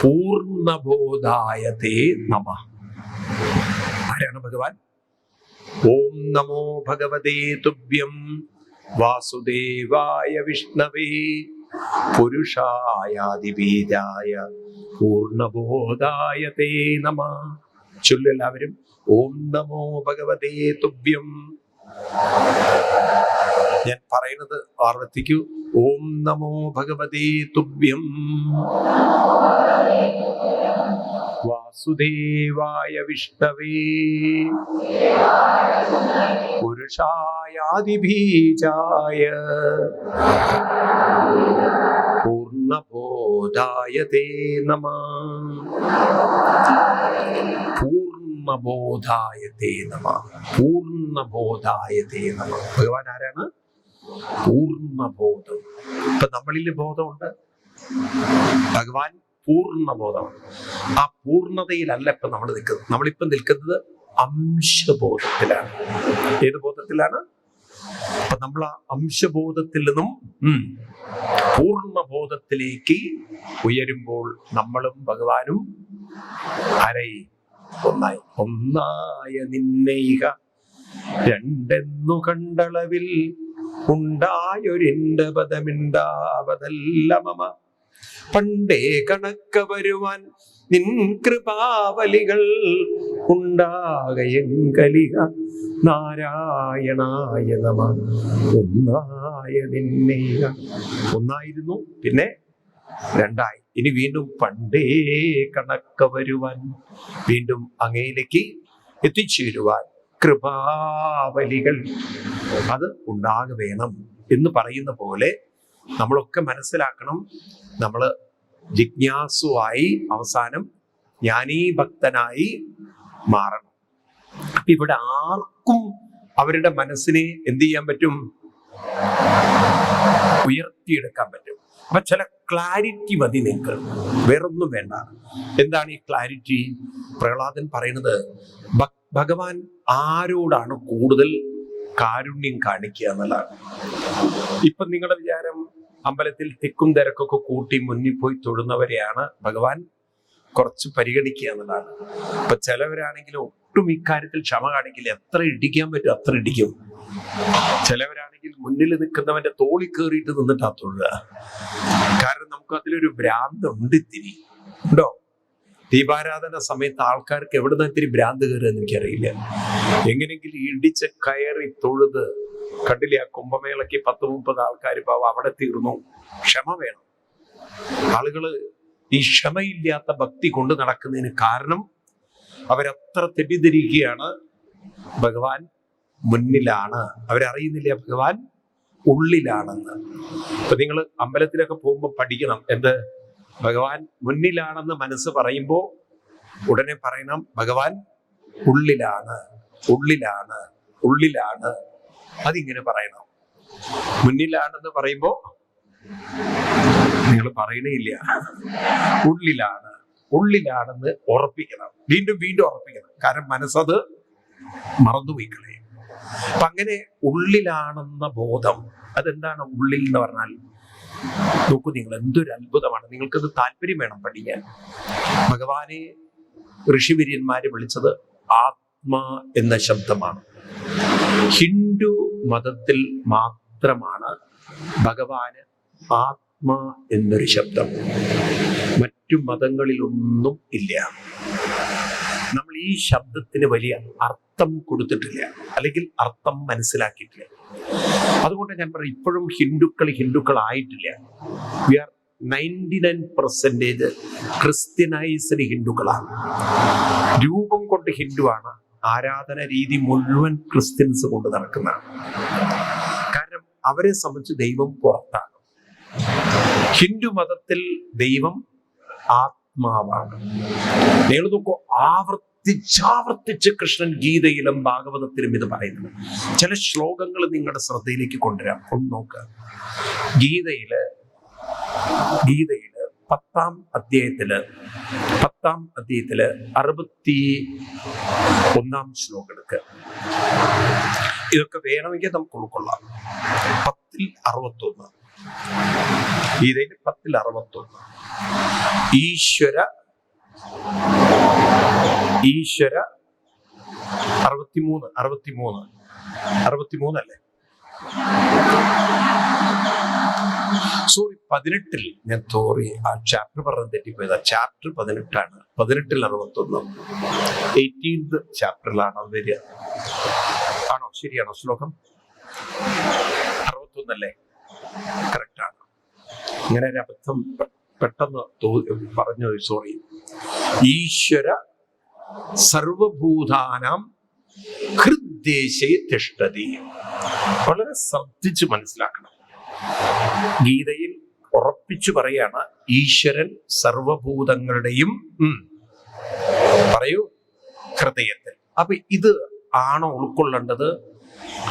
പൂർണ്ണബോധായ തേ നമഃ. ആരാണ് ഭഗവാൻ? ഓം നമോ ഭഗവതേ തുഭ്യം വാസുദേവായ വിഷ്ണവേ പുരുഷായാദിബീജായ പൂർണ്ണബോധായ തേ നമഃ. ചൊല്ലു എല്ലാവരും. ഓം നമോ ഭഗവതേ തുഭ്യം. ഞാൻ പറയുന്നത് ആവർത്തിക്കൂ. ഓം നമോ ഭഗവതേ തുഭ്യം വാസുദേവായ വിഷ്ണവേ പുരുഷായാദിബീജായ പൂർണ്ണബോധായ തേ നമഃ. പൂർണ്ണബോധായ തേ നമഃ. പൂർണ്ണബോധായ തേ നമഃ. ഭഗവാൻ ആരാണ്? പൂർണ്ണബോധം. ഇപ്പൊ നമ്മളിൽ ബോധമുണ്ട്, ഭഗവാൻ പൂർണ്ണബോധമാണ്. ആ പൂർണ്ണതയിലല്ല ഇപ്പൊ നമ്മൾ നിൽക്കുന്നത്. നമ്മളിപ്പം നിൽക്കുന്നത് അംശബോധത്തിലാണ്. ഏത് ബോധത്തിലാണ്? അപ്പൊ നമ്മൾ ആ അംശബോധത്തിൽ നിന്നും പൂർണ്ണബോധത്തിലേക്ക് ഉയരുമ്പോൾ നമ്മളും ഭഗവാനും ആരായി? ഒന്നായി. ഒന്നായ നിന്നൈക രണ്ടെന്നു കണ്ടളവിൽ ഉണ്ടായൊരിന്റെ പദമിണ്ടാവതല്ല മമ. പണ്ടേ കണക്ക വരുവാൻ നിൻ കൃപാവലികൾ ഉണ്ടാകയെങ്കലിക നാരായണായ നമ. ഒന്നായ നിന്നൈക. ഒന്നായിരുന്നു, പിന്നെ രണ്ടായി. ഇനി വീണ്ടും പണ്ടേ കണക്ക വരുവാൻ, വീണ്ടും അങ്ങയിലേക്ക് എത്തിച്ചേരുവാൻ കൃപാവലികൾ അത് ഉണ്ടാക വേണം എന്ന് പറയുന്ന പോലെ നമ്മളൊക്കെ മനസ്സിലാക്കണം. നമ്മൾ ജിജ്ഞാസുവായി അവസാനം ജ്ഞാനീ ഭക്തനായി മാറണം. അപ്പൊ ഇവിടെ ആർക്കും അവരുടെ മനസ്സിനെ എന്ത് ചെയ്യാൻ പറ്റും? ഉയർത്തിയെടുക്കാൻ പറ്റും. അപ്പൊ ചില ക്ലാരിറ്റി മതി നിങ്ങൾക്ക്, വേറൊന്നും വേണ്ട. എന്താണ് ഈ ക്ലാരിറ്റി? പ്രഹ്ലാദൻ പറയുന്നത് ഭഗവാൻ ആരോടാണ് കൂടുതൽ കാരുണ്യം കാണിക്കുക എന്നുള്ളതാണ്. ഇപ്പൊ നിങ്ങളുടെ വിചാരം അമ്പലത്തിൽ തിക്കും തിരക്കൊക്കെ കൂട്ടി മുന്നിൽ പോയി തൊഴുന്നവരെയാണ് ഭഗവാൻ കുറച്ച് പരിഗണിക്കുക എന്നുള്ളതാണ്. ഇപ്പൊ ചിലവരാണെങ്കിലും ഒട്ടും ഇക്കാര്യത്തിൽ ക്ഷമ കാണിക്കില്ല. എത്ര ഇടിക്കാൻ പറ്റും അത്ര ഇടിക്കും. ചിലവരാണെങ്കിൽ മുന്നിൽ നിൽക്കുന്നവന്റെ തോളിൽ കയറിയിട്ട് നിന്നിട്ടാ തൊഴുക. കാരണം നമുക്ക് അതിലൊരു ഭ്രാന്തുണ്ട്. ഇത്തിരി ഉണ്ടോ? ദീപാരാധന സമയത്ത് ആൾക്കാർക്ക് എവിടുന്ന് ഇത്തിരി ഭ്രാന്ത് കയറുമെന്ന് എനിക്കറിയില്ല. എങ്ങനെയെങ്കിലും ഇടിച്ച് കയറി തൊഴുത് കണ്ടില്ലേ? ആ കുംഭമേളയ്ക്ക് 10-30 ആൾക്കാർ പാവം അവിടെ തീർന്നു. ക്ഷമ വേണം. ആളുകള് ഈ ക്ഷമയില്ലാത്ത ഭക്തി കൊണ്ട് നടക്കുന്നതിന് കാരണം അവരത്ര തെറ്റിദ്ധരിക്കുകയാണ് ഭഗവാൻ മുന്നിലാണ്. അവരറിയുന്നില്ല ഭഗവാൻ ഉള്ളിലാണെന്ന്. ഇപ്പൊ നിങ്ങൾ അമ്പലത്തിലൊക്കെ പോകുമ്പോൾ പഠിക്കണം. എന്ത്? ഭഗവാൻ മുന്നിലാണെന്ന് മനസ്സ് പറയുമ്പോൾ ഉടനെ പറയണം ഭഗവാൻ ഉള്ളിലാണ്, ഉള്ളിലാണ്, ഉള്ളിലാണ്. അതിങ്ങനെ പറയണം. മുന്നിലാണെന്ന് പറയുമ്പോ നിങ്ങൾ പറയണേയില്ല. ഉള്ളിലാണ്, ഉള്ളിലാണെന്ന് ഉറപ്പിക്കണം. വീണ്ടും വീണ്ടും ഉറപ്പിക്കണം. കാരണം മനസ്സത് മറന്നുപോയി കളയും. അപ്പൊ അങ്ങനെ ഉള്ളിലാണെന്ന ബോധം, അതെന്താണ് ഉള്ളിൽ എന്ന് പറഞ്ഞാൽ? നോക്കൂ നിങ്ങൾ, എന്തൊരു അത്ഭുതമാണ്. നിങ്ങൾക്കത് താല്പര്യം വേണം പഠിക്കാൻ. ഭഗവാനെ ഋഷിവര്യന്മാരെ വിളിച്ചത് ആത്മാ എന്ന ശബ്ദമാണ്. ഹിന്ദു മതത്തിൽ മാത്രമാണ് ഭഗവാന് ആത്മാ എന്നൊരു ശബ്ദം. മറ്റു മതങ്ങളിലൊന്നും ഇല്ല. നമ്മൾ ഈ ശബ്ദത്തിന് വലിയ അർത്ഥം കൊടുത്തിട്ടില്ല, അല്ലെങ്കിൽ അർത്ഥം മനസ്സിലാക്കിയിട്ടില്ല. അതുകൊണ്ട് ഞാൻ പറയും, ഇപ്പോഴും ഹിന്ദുക്കളായിട്ടില്ല. V R 99% ക്രിസ്ത്യനൈസ്ഡ് ഹിന്ദുക്കളാണ്. രൂപം കൊണ്ട് ഹിന്ദുവാണ്, ആരാധന രീതി മുഴുവൻ ക്രിസ്ത്യൻസ് കൊണ്ട് നടക്കുന്നതാണ്. കാരണം അവരെ സംബന്ധിച്ച് ദൈവം പുറത്താണ്. ഹിന്ദു മതത്തിൽ ദൈവം ആത്മാവാണ്. നിങ്ങൾ നോക്കൂ, ആവർത്തിച്ച് കൃഷ്ണൻ ഗീതയിലും ഭാഗവതത്തിലും ഇത് പറയുന്നത്. ചില ശ്ലോകങ്ങൾ നിങ്ങളുടെ ശ്രദ്ധയിലേക്ക് കൊണ്ടുവരാം. ഒന്ന് നോക്കുക. ഗീതയില് 10-ാം അധ്യായത്തില് 61-ാം ശ്ലോകം എടുക്കുക. ഇതൊക്കെ വേണമെങ്കിൽ നമുക്ക് ഉൾക്കൊള്ളാം. 10-61 ഗീതയിൽ 10-61 ഈശ്വര 63 അല്ലേ? സോറി, 18. ഞാൻ ആ ചാപ്റ്റർ പറഞ്ഞ് തെറ്റിപ്പോയതാ. ചാപ്റ്റർ 18 18 61. 18th ചാപ്റ്ററിലാണ് അത് വരിക. ആണോ? ശരിയാണോ? ശ്ലോകം 61 അല്ലേ? കറക്റ്റ് ആണ്. ഇങ്ങനെ ഒരു അബദ്ധം പെട്ടെന്ന് പറഞ്ഞു, സോറി. ഈശ്വര സർവഭൂതാനാം ഹൃദ്ദേശേ തിഷ്ഠതി. വളരെ ശ്രദ്ധിച്ച് മനസ്സിലാക്കണം. ഗീതയിൽ ഉറപ്പിച്ചു പറയാണ്, ഈശ്വരൻ സർവഭൂതങ്ങളുടെയും പറയൂ ഹൃദയത്തിൽ. അപ്പൊ ഇത് ആണോ ഉൾക്കൊള്ളേണ്ടത്,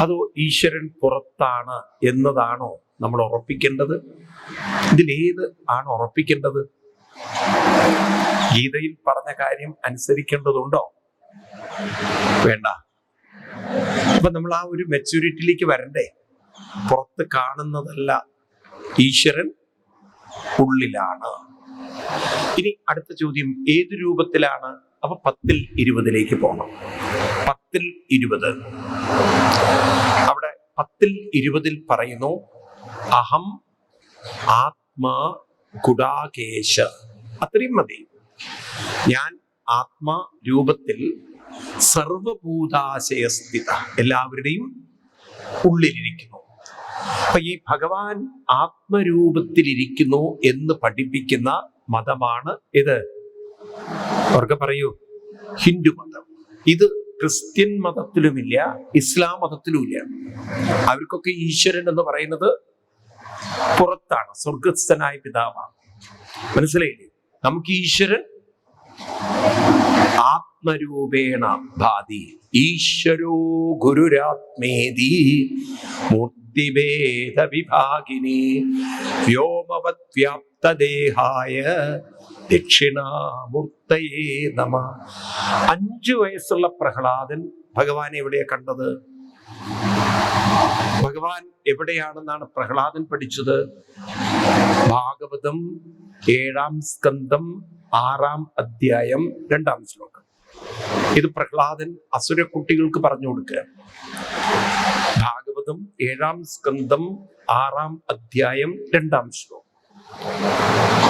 അതോ ഈശ്വരൻ പുറത്താണ് എന്നതാണോ നമ്മൾ ഉറപ്പിക്കേണ്ടത്? ഇതിലേത് ആണ് ഉറപ്പിക്കേണ്ടത്? ഗീതയിൽ പറഞ്ഞ കാര്യം അനുസരിക്കേണ്ടതുണ്ടോ? വേണ്ട. അപ്പൊ നമ്മൾ ആ ഒരു മെച്യൂരിറ്റിയിലേക്ക് വരണ്ടേ? പുറത്ത് കാണുന്നതല്ല, ഈശ്വരൻ ഉള്ളിലാണ്. ഇനി അടുത്ത ചോദ്യം, ഏത് രൂപത്തിലാണ്? അപ്പൊ 10ൽ 20ലേക്ക് പോകണം. 10ൽ 20. അവിടെ 10ൽ 20 പറയുന്നു, അഹം ആത്മാ ഗുഡാകേശ. അത്രയും മതി. ഞാൻ ആത്മാ രൂപത്തിൽ സർവഭൂതാശയസ്ഥിത, എല്ലാവരുടെയും ഉള്ളിലിരിക്കുന്നു. അപ്പൊ ഈ ഭഗവാൻ ആത്മരൂപത്തിലിരിക്കുന്നു എന്ന് പഠിപ്പിക്കുന്ന മതമാണ് ഇത്. അവർക്ക് പറയൂ, ഹിന്ദു മതം. ഇത് ക്രിസ്ത്യൻ മതത്തിലുമില്ല, ഇസ്ലാം മതത്തിലുമില്ല. അവർക്കൊക്കെ ഈശ്വരൻ എന്ന് പറയുന്നത് പുറത്താണ്, സ്വർഗസ്ഥനായ പിതാവാണ്. മനസ്സിലായില്ലേ? നമുക്ക് ഈശ്വരൻ ആത്മരൂപേണ ഭാതി. ഈശ്വരോ ഗുരുരാത്മേതി മൂർത്തിഭേദ വിഭാഗിനി വ്യോമവത് വ്യാപ്തദേഹായ ദക്ഷിണാമൂർത്തയേ നമ. 5 വയസ്സുള്ള പ്രഹ്ലാദൻ ഭഗവാനെ എവിടെയാ കണ്ടത്? ഭഗവാൻ എവിടെയാണെന്നാണ് പ്രഹ്ലാദൻ പഠിച്ചത്? ഭാഗവതം 7ാം സ്കന്ധം 6ാം അധ്യായം 2ാം ശ്ലോകം. ഇത് പ്രഹ്ലാദൻ അസുര കുട്ടികൾക്ക് പറഞ്ഞു കൊടുക്കുക. ഭാഗവതം 7ാം സ്കന്ധം 6ാം അധ്യായം 2ാം ശ്ലോകം.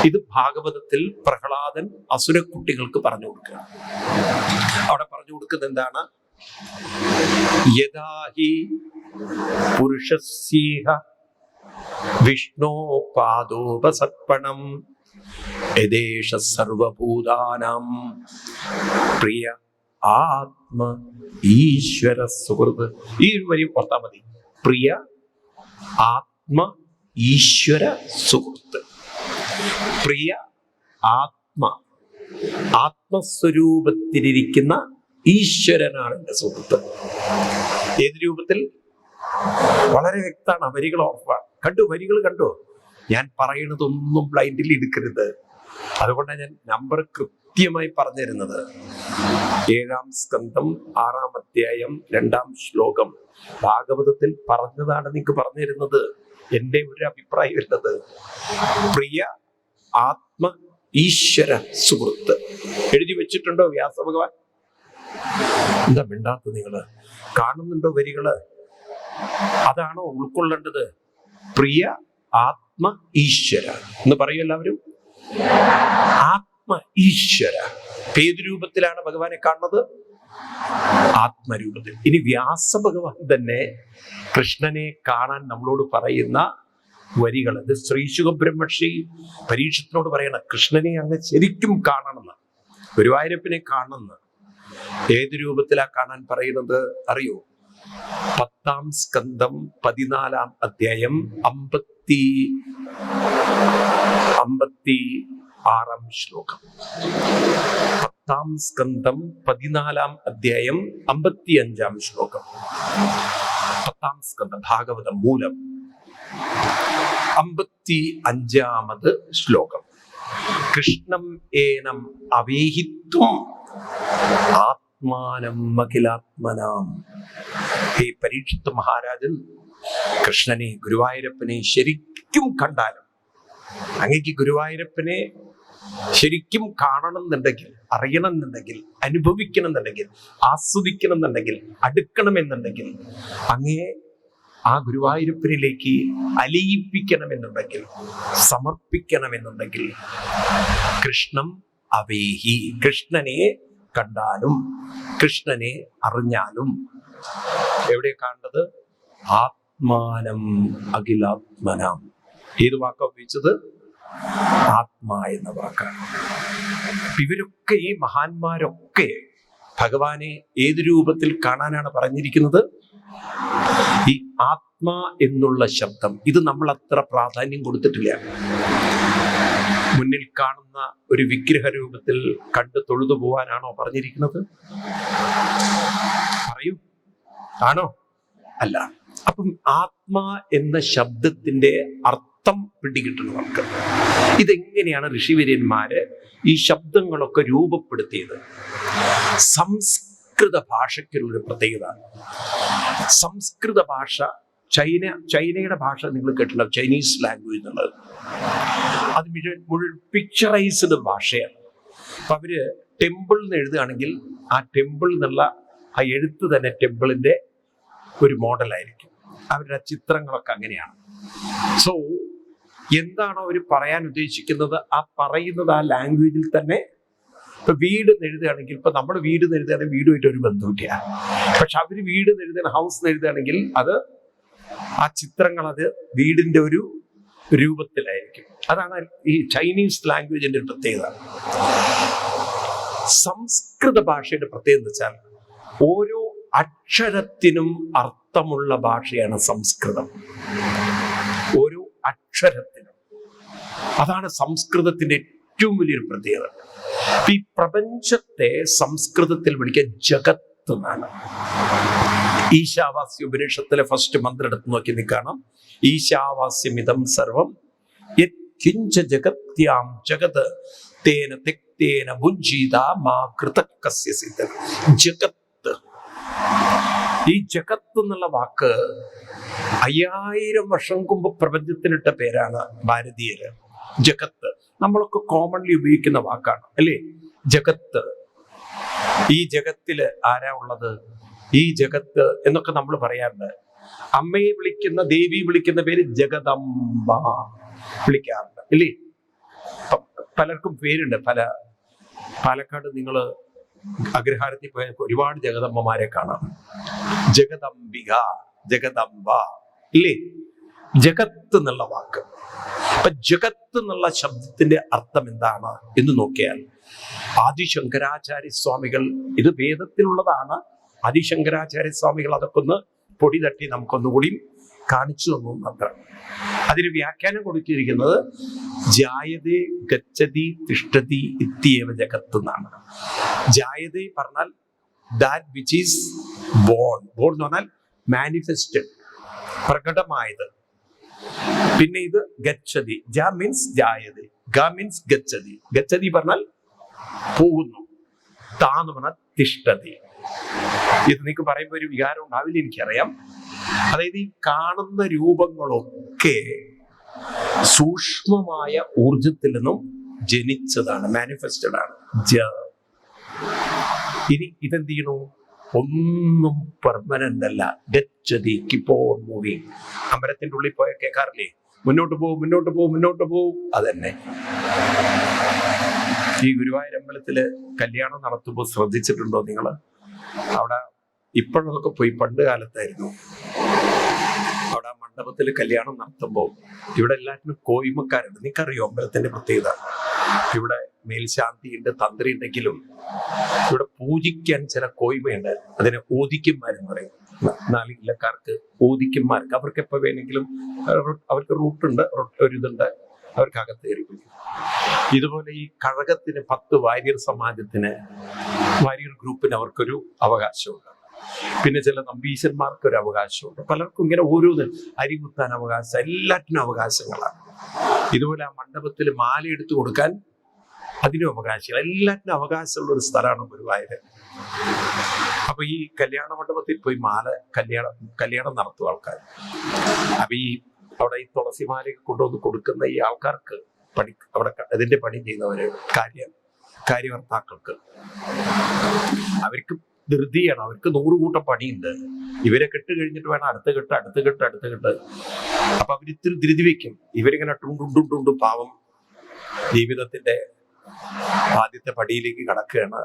ഇത് ഭാഗവതത്തിൽ പ്രഹ്ലാദൻ അസുര കുട്ടികൾക്ക് പറഞ്ഞു കൊടുക്കുക. അവിടെ പറഞ്ഞു കൊടുക്കുന്നത് എന്താണ്? യദാഹി പുരുഷസ്യേഹ വിഷ്ണോ പാദോപസർപ്പണം യദേശ സർവഭൂതാനാം പ്രിയ ആത്മ ഈശ്വര സുഹൃത്. ഈ ഒരു വരി ഓർത്താൽ മതി. പ്രിയ ആത്മ ഈശ്വര സുഹൃത്ത്. പ്രിയ ആത്മസ്വരൂപത്തിലിരിക്കുന്ന ഈശ്വരനാണ് എന്റെ സുഹൃത്ത്. ഏത് രൂപത്തിൽ? വളരെ വ്യക്തമാണ്. വരികൾ ഓർപ്പാണ്. വരികൾ കണ്ടു. ഞാൻ പറയുന്നതൊന്നും ബ്ലൈൻഡിൽ എടുക്കരുത്. അതുകൊണ്ടാണ് ഞാൻ നമ്പർ കൃത്യമായി പറഞ്ഞു തരുന്നത്. 7ാം സ്കന്ധം 6ാം അധ്യായം 2ാം ശ്ലോകം ഭാഗവതത്തിൽ പറഞ്ഞതാണ് നിങ്ങൾക്ക് പറഞ്ഞു തരുന്നത്. എന്റെ ഒരു അഭിപ്രായം ഉള്ളത്, പ്രിയ ആത്മ ഈശ്വര സുഹൃത്ത്. എഴുതി വെച്ചിട്ടുണ്ടോ വ്യാസഭഗവാൻ? എന്താ മിണ്ടാത്ത നിങ്ങള്? കാണുന്നുണ്ടോ വരികള്? അതാണോ ഉൾക്കൊള്ളേണ്ടത്? പ്രിയ ആത്മ ഈശ്വര എന്ന് പറയും എല്ലാവരും. ആത്മ ഈശ്വര. ഏത് രൂപത്തിലാണ് ഭഗവാനെ കാണുന്നത്? ആത്മരൂപത്തിൽ. ഇനി വ്യാസഭഗവാൻ തന്നെ കൃഷ്ണനെ കാണാൻ നമ്മളോട് പറയുന്ന വരികൾ, ഇത് ശ്രീശുഖ ബ്രഹ്മർഷി പരീക്ഷത്തിനോട് പറയണം, കൃഷ്ണനെ അങ്ങ് ശരിക്കും കാണണമെന്ന്, ഗുരുവായൂരപ്പനെ കാണണമെന്ന്. ഏത് രൂപത്തിലാ കാണാൻ പറയുന്നത് അറിയോ? 10ാം സ്കന്ധം 14ാം അധ്യായം 56ാം ശ്ലോകം. 10ാം സ്കന്ധം 14ാം അധ്യായം 55ാം ശ്ലോകം. 10ാം സ്കന്ധം ഭാഗവതം മൂലം 55ാമത് ശ്ലോകം. കൃഷ്ണം ഏനം അവേഹിത്വം ആത്മാനം അഖിലാത്മനാം. ഹേ പരീക്ഷിത് മഹാരാജൻ, കൃഷ്ണനെ ഗുരുവായൂരപ്പനെ ശരിക്കും കണ്ടാലും, അങ്ങേക്ക് ഗുരുവായൂരപ്പനെ ശരിക്കും കാണണം എന്നുണ്ടെങ്കിൽ, അറിയണം എന്നുണ്ടെങ്കിൽ, അനുഭവിക്കണം എന്നുണ്ടെങ്കിൽ, ആസ്വദിക്കണം എന്നുണ്ടെങ്കിൽ, അടുക്കണമെന്നുണ്ടെങ്കിൽ, അങ്ങേ ആ ഗുരുവായൂരപ്പനിലേക്ക് അലിയിപ്പിക്കണമെന്നുണ്ടെങ്കിൽ, സമർപ്പിക്കണമെന്നുണ്ടെങ്കിൽ, കൃഷ്ണം അവേഹി, കൃഷ്ണനെ കണ്ടാലും കൃഷ്ണനെ അറിഞ്ഞാലും എവിടെ കാണുന്നത്? ആത്മാനം അഖിലാത്മനാം. ഏത് വാക്കാ ഉപയോഗിച്ചത്? ആത്മാ എന്ന വാക്കാണ്. ഇവരൊക്കെ, ഈ മഹാന്മാരൊക്കെ ഭഗവാനെ ഏത് രൂപത്തിൽ കാണാനാണ് പറഞ്ഞിരിക്കുന്നത്? ഈ ആത്മാ എന്നുള്ള ശബ്ദം, ഇത് നമ്മൾ അത്ര പ്രാധാന്യം കൊടുത്തിട്ടില്ല. മുന്നിൽ കാണുന്ന ഒരു വിഗ്രഹ രൂപത്തിൽ കണ്ട് തൊഴുതു പോവാനാണോ പറഞ്ഞിരിക്കുന്നത്? പറയൂ, ആണോ? അല്ല. അപ്പം ആത്മാ എന്ന ശബ്ദത്തിന്റെ അർത്ഥം പിടികിട്ടണം നമുക്ക്. ഇതെങ്ങനെയാണ് ഋഷിവര്യന്മാര് ഈ ശബ്ദങ്ങളൊക്കെ രൂപപ്പെടുത്തിയത്? സംസ്കൃത ഭാഷയ്ക്കുള്ളൊരു പ്രത്യേകത. സംസ്കൃത ഭാഷ, ചൈനയുടെ ഭാഷ നിങ്ങൾ കേട്ടിട്ടുണ്ടാവും, ചൈനീസ് ലാംഗ്വേജ് എന്നുള്ളത്. അത് മുഴുവൻ പിക്ചറൈസ്ഡ് ഭാഷയാണ്. അപ്പൊ അവര് ടെമ്പിൾ എന്ന് എഴുതുകയാണെങ്കിൽ ആ ടെമ്പിൾ എന്നുള്ള ആ എഴുത്ത് തന്നെ ടെമ്പിളിന്റെ ഒരു മോഡലായിരിക്കും. അവരുടെ ചിത്രങ്ങളൊക്കെ അങ്ങനെയാണ്. സോ എന്താണോ അവർ പറയാൻ ഉദ്ദേശിക്കുന്നത്, ആ പറയുന്നത് ആ ലാംഗ്വേജിൽ തന്നെ. ഇപ്പൊ വീട് എഴുതുകയാണെങ്കിൽ, ഇപ്പൊ നമ്മൾ വീട് എഴുതുകയാണെങ്കിൽ വീടുമായിട്ട് ഒരു ബന്ധമില്ല. പക്ഷെ അവര് വീട് എഴുതുക, ഹൗസ് എഴുതുകയാണെങ്കിൽ അത് ആ ചിത്രങ്ങൾ അത് വീടിന്റെ ഒരു രൂപത്തിലായിരിക്കും. അതാണ് ഈ ചൈനീസ് ലാംഗ്വേജിന്റെ ഒരു പ്രത്യേകത. സംസ്കൃത ഭാഷയുടെ പ്രത്യേകത എന്ന് വെച്ചാൽ ഓരോ അക്ഷരത്തിനും അർത്ഥമുള്ള ഭാഷയാണ് സംസ്കൃതം. ഓരോ അക്ഷരത്തിനും. അതാണ് സംസ്കൃതത്തിന്റെ ഏറ്റവും വലിയൊരു പ്രത്യേകത. ഈ പ്രപഞ്ചത്തെ സംസ്കൃതത്തിൽ വിളിക്കുക ജഗത്ത് എന്നാണ്. ഈശാവാസ്യ ഉപനിഷത്തിലെ ഫസ്റ്റ് മന്ത്രം എടുത്ത് നോക്കി കാണാം. ഈശാവാസ്യമിതം സർവം യത്കിഞ്ച ജഗത്യാം ജഗത് തേന തെക്തേന ഭുഞ്ജീത മാ കൃതകസ്യ സിദ്ധ. ജഗത്ത്, ഈ ജഗത്ത് എന്നുള്ള വാക്ക് 5000 വർഷം മുമ്പ് പ്രപഞ്ചത്തിനിട്ട പേരാണ് ഭാരതീയര്. ജഗത്ത് നമ്മളൊക്കെ കോമൺലി ഉപയോഗിക്കുന്ന വാക്കാണ്, അല്ലേ? ജഗത്ത്. ഈ ജഗത്തില് ആരാ ഉള്ളത്? ഈ ജഗത്ത് എന്നൊക്കെ നമ്മൾ പറയാറുണ്ട്. അമ്മയെ വിളിക്കുന്ന, ദേവി വിളിക്കുന്ന പേര് ജഗദംബ വിളിക്കാറുണ്ട്, ഇല്ലേ? പലർക്കും പേരുണ്ട്. പാലക്കാട് നിങ്ങൾ അഗ്രഹാരത്തിൽ പോയ ഒരുപാട് ജഗദമ്മമാരെ കാണാം. ജഗദംബിക, ജഗദംബ, ഇല്ലേ? ജഗത്ത് എന്നുള്ള വാക്ക്. അപ്പൊ ജഗത്ത് എന്നുള്ള ശബ്ദത്തിന്റെ അർത്ഥം എന്താണ് എന്ന് നോക്കിയാൽ, ആദിശങ്കരാചാര്യ സ്വാമികൾ, ഇത് വേദത്തിലുള്ളതാണ്. ആദിശങ്കരാചാര്യ സ്വാമികൾ അതൊക്കെ ഒന്ന് പൊടി തട്ടി നമുക്കൊന്നുകൂടി കാണിച്ചു തന്നു മാത്രം. അതിന് വ്യാഖ്യാനം കൊടുത്തിരിക്കുന്നത് ജായതേ ഗച്ഛതി തിഷ്ഠതി ഇത്യവ ജഗത്ത് എന്നാണ്. ജായതേ പറഞ്ഞാൽ that which is born. Born എന്ന് പറഞ്ഞാൽ മാനിഫെസ്റ്റഡ്, പ്രകടമായത്. പിന്നെ ഇത് ഗച്ഛതി, ജ മീൻസ് ജായതേ, ഗ മീൻസ് ഗച്ഛതി. ഗച്ഛതി പറഞ്ഞാൽ പോകുന്നു, താന്ന് പറഞ്ഞാൽ തിഷ്ഠതി. ഇത് നിങ്ങൾക്ക് പറയുമ്പോൾ ഒരു വികാരം ഉണ്ടാവില്ല, എനിക്കറിയാം. അതായത് ഈ കാണുന്ന രൂപങ്ങളൊക്കെ സൂക്ഷ്മമായ ഊർജത്തിൽ നിന്നും ജനിച്ചതാണ്, മാനിഫെസ്റ്റഡ് ആണ്. ഇനി ഇതെന്ത് ചെയ്യണു? ഒന്നും പെർമനന്റ് അല്ല. ഗച്ഛതി, കീപ് ഓൺ മൂവിങ്. അമ്പലത്തിന്റെ ഉള്ളിൽ പോയ കേൾക്കാറില്ലേ? മുന്നോട്ട് പോകും, മുന്നോട്ട് പോകും, മുന്നോട്ട് പോകും. അതന്നെ ഈ ഗുരുവായൂർ അമ്പലത്തില് കല്യാണം നടത്തുമ്പോൾ ശ്രദ്ധിച്ചിട്ടുണ്ടോ നിങ്ങൾ? അവിടെ ഇപ്പോഴൊക്കെ പോയി, പണ്ട് കാലത്തായിരുന്നു. അവിടെ ആ മണ്ഡപത്തിൽ കല്യാണം നടത്തുമ്പോൾ ഇവിടെ എല്ലാറ്റിനും കോയ്മക്കാരുണ്ട്. നിനക്കറിയോ അമ്പലത്തിന്റെ പ്രത്യേകത? ഇവിടെ മേൽശാന്തിയുണ്ട്, തന്ത്രി ഉണ്ടെങ്കിലും ഇവിടെ പൂജിക്കാൻ ചില കോയ്മയുണ്ട്. അതിനെ ഓദിക്കന്മാരെന്ന് പറയും. 4 ജില്ലക്കാർക്ക് ഓദിക്കന്മാർക്ക്, അവർക്ക് എപ്പോ വേണമെങ്കിലും അവർക്ക് റൂട്ടുണ്ട്, ഒരിതുണ്ട്, അവർക്ക് അകത്ത് കയറി പോയി. ഇതുപോലെ ഈ കഴകത്തിന് 10 വാര്യർ സമാജത്തിന്, വാര്യർ ഗ്രൂപ്പിന് അവർക്കൊരു അവകാശമുണ്ട്. പിന്നെ ചില നമ്പീശന്മാർക്ക് ഒരു അവകാശമുണ്ട്. പലർക്കും ഇങ്ങനെ ഓരോന്ന്, അരി കുത്താൻ അവകാശം, എല്ലാറ്റിനും അവകാശങ്ങളാണ്. ഇതുപോലെ ആ മണ്ഡപത്തിൽ മാല എടുത്തു കൊടുക്കാൻ അതിനും അവകാശം, എല്ലാറ്റിനും അവകാശമുള്ള ഒരു സ്ഥലമാണ് ഗുരുവായൂർ. അപ്പൊ ഈ കല്യാണ മണ്ഡപത്തിൽ പോയി കല്യാണം നടത്തും ആൾക്കാർ. അപ്പൊ ഈ അവിടെ ഈ തുളസിമാലയൊക്കെ കൊണ്ടുവന്ന് കൊടുക്കുന്ന ഈ ആൾക്കാർക്ക് അവിടെ അതിന്റെ പണി ചെയ്യുന്നവര്, കാര്യകർത്താക്കൾക്ക് അവർക്ക് ധൃതിയാണ്, അവർക്ക് 100 കൂട്ടം പണിയുണ്ട്. ഇവരെ കെട്ട് കഴിഞ്ഞിട്ട് വേണം അടുത്ത കെട്ട്. അപ്പൊ അവരിത്തിരി ധൃതി വെക്കും. ഇവരിങ്ങനെ ടുണ്ടുണ്ടുണ്ടുണ്ടു പാവം ജീവിതത്തിന്റെ ആദ്യത്തെ പടിയിലേക്ക് കടക്കുകയാണ്.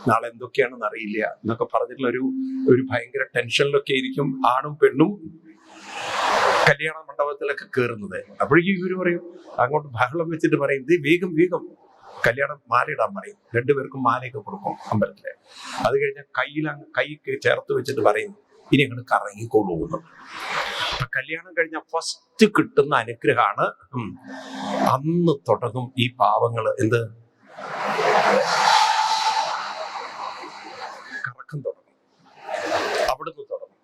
നാളെ എന്തൊക്കെയാണെന്ന് അറിയില്ല എന്നൊക്കെ പറഞ്ഞിട്ടുള്ള ഒരു ഭയങ്കര ടെൻഷനിലൊക്കെ ആയിരിക്കും ആണും പെണ്ണും കല്യാണ മണ്ഡപത്തിലൊക്കെ കയറുന്നത്. അപ്പോഴേക്കും ഇവര് പറയും, അങ്ങോട്ട് ബഹളം വെച്ചിട്ട് പറയും, ഇത് വേഗം കല്യാണം മാലയിടാൻ പറയും. 2 പേർക്കും മാലയൊക്കെ കൊടുക്കും അമ്പലത്തില്. അത് കഴിഞ്ഞാൽ കൈ ചേർത്ത് വെച്ചിട്ട് പറയും, ഇനി അങ്ങോട്ട് കറങ്ങിക്കൊള്ളുന്നു. കല്യാണം കഴിഞ്ഞ ഫസ്റ്റ് കിട്ടുന്ന അനുഗ്രഹമാണ്. അന്ന് തുടങ്ങും ഈ പാവങ്ങള് എന്ത് കറക്കം തുടങ്ങും, അവിടുന്ന് തുടങ്ങും.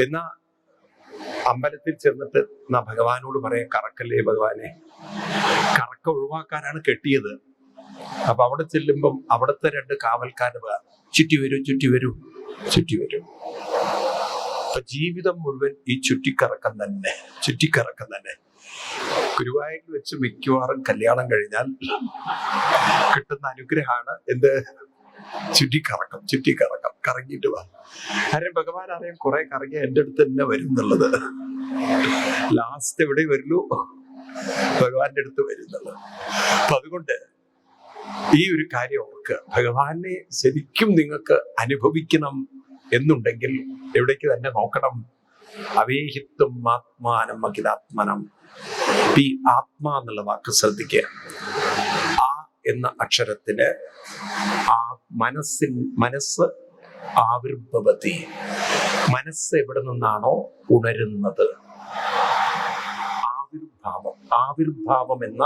എന്നാ അമ്പലത്തിൽ ചെന്നിട്ട് ഭഗവാനോട് പറയാം, കറക്കല്ലേ ഭഗവാനെ, കറക്ക ഒഴിവാക്കാനാണ് കെട്ടിയത്. അപ്പൊ അവിടെ ചെല്ലുമ്പം അവിടുത്തെ 2 കാവൽക്കാര് ചുറ്റി വരൂ. അപ്പൊ ജീവിതം മുഴുവൻ ഈ ചുറ്റിക്കറക്കം തന്നെ. ഗുരുവായൂരിൽ വെച്ച് മിക്കവാറും കല്യാണം കഴിഞ്ഞാൽ കിട്ടുന്ന അനുഗ്രഹമാണ് എന്ത്? ചുറ്റിക്കറക്കം. കറങ്ങിയിട്ട് വാ. ആരും ഭഗവാൻ അറിയാം, കുറെ കറങ്ങി എന്റെ അടുത്ത് തന്നെ വരും എന്നുള്ളത്. ലാസ്റ്റ് എവിടെ വരുള്ളൂ? ഭഗവാന്റെ അടുത്ത് വരുന്നുള്ളത്. അപ്പൊ അതുകൊണ്ട് ഈ ഒരു കാര്യം ഓർക്കുക. ഭഗവാനെ ശരിക്കും നിങ്ങൾക്ക് അനുഭവിക്കണം എന്നുണ്ടെങ്കിൽ എവിടേക്ക് തന്നെ നോക്കണം? അവേഹിത്വം ആത്മാനം അഖിലാത്മനം. ഈ ആത്മാ എന്നുള്ള വാക്ക് ശ്രദ്ധിക്കുക. ആ എന്ന അക്ഷരത്തിന് ആ മനസ്സ് ആവിർഭവതി. മനസ്സ് എവിടെ നിന്നാണോ ഉണരുന്നത്, ആവിർഭാവം എന്ന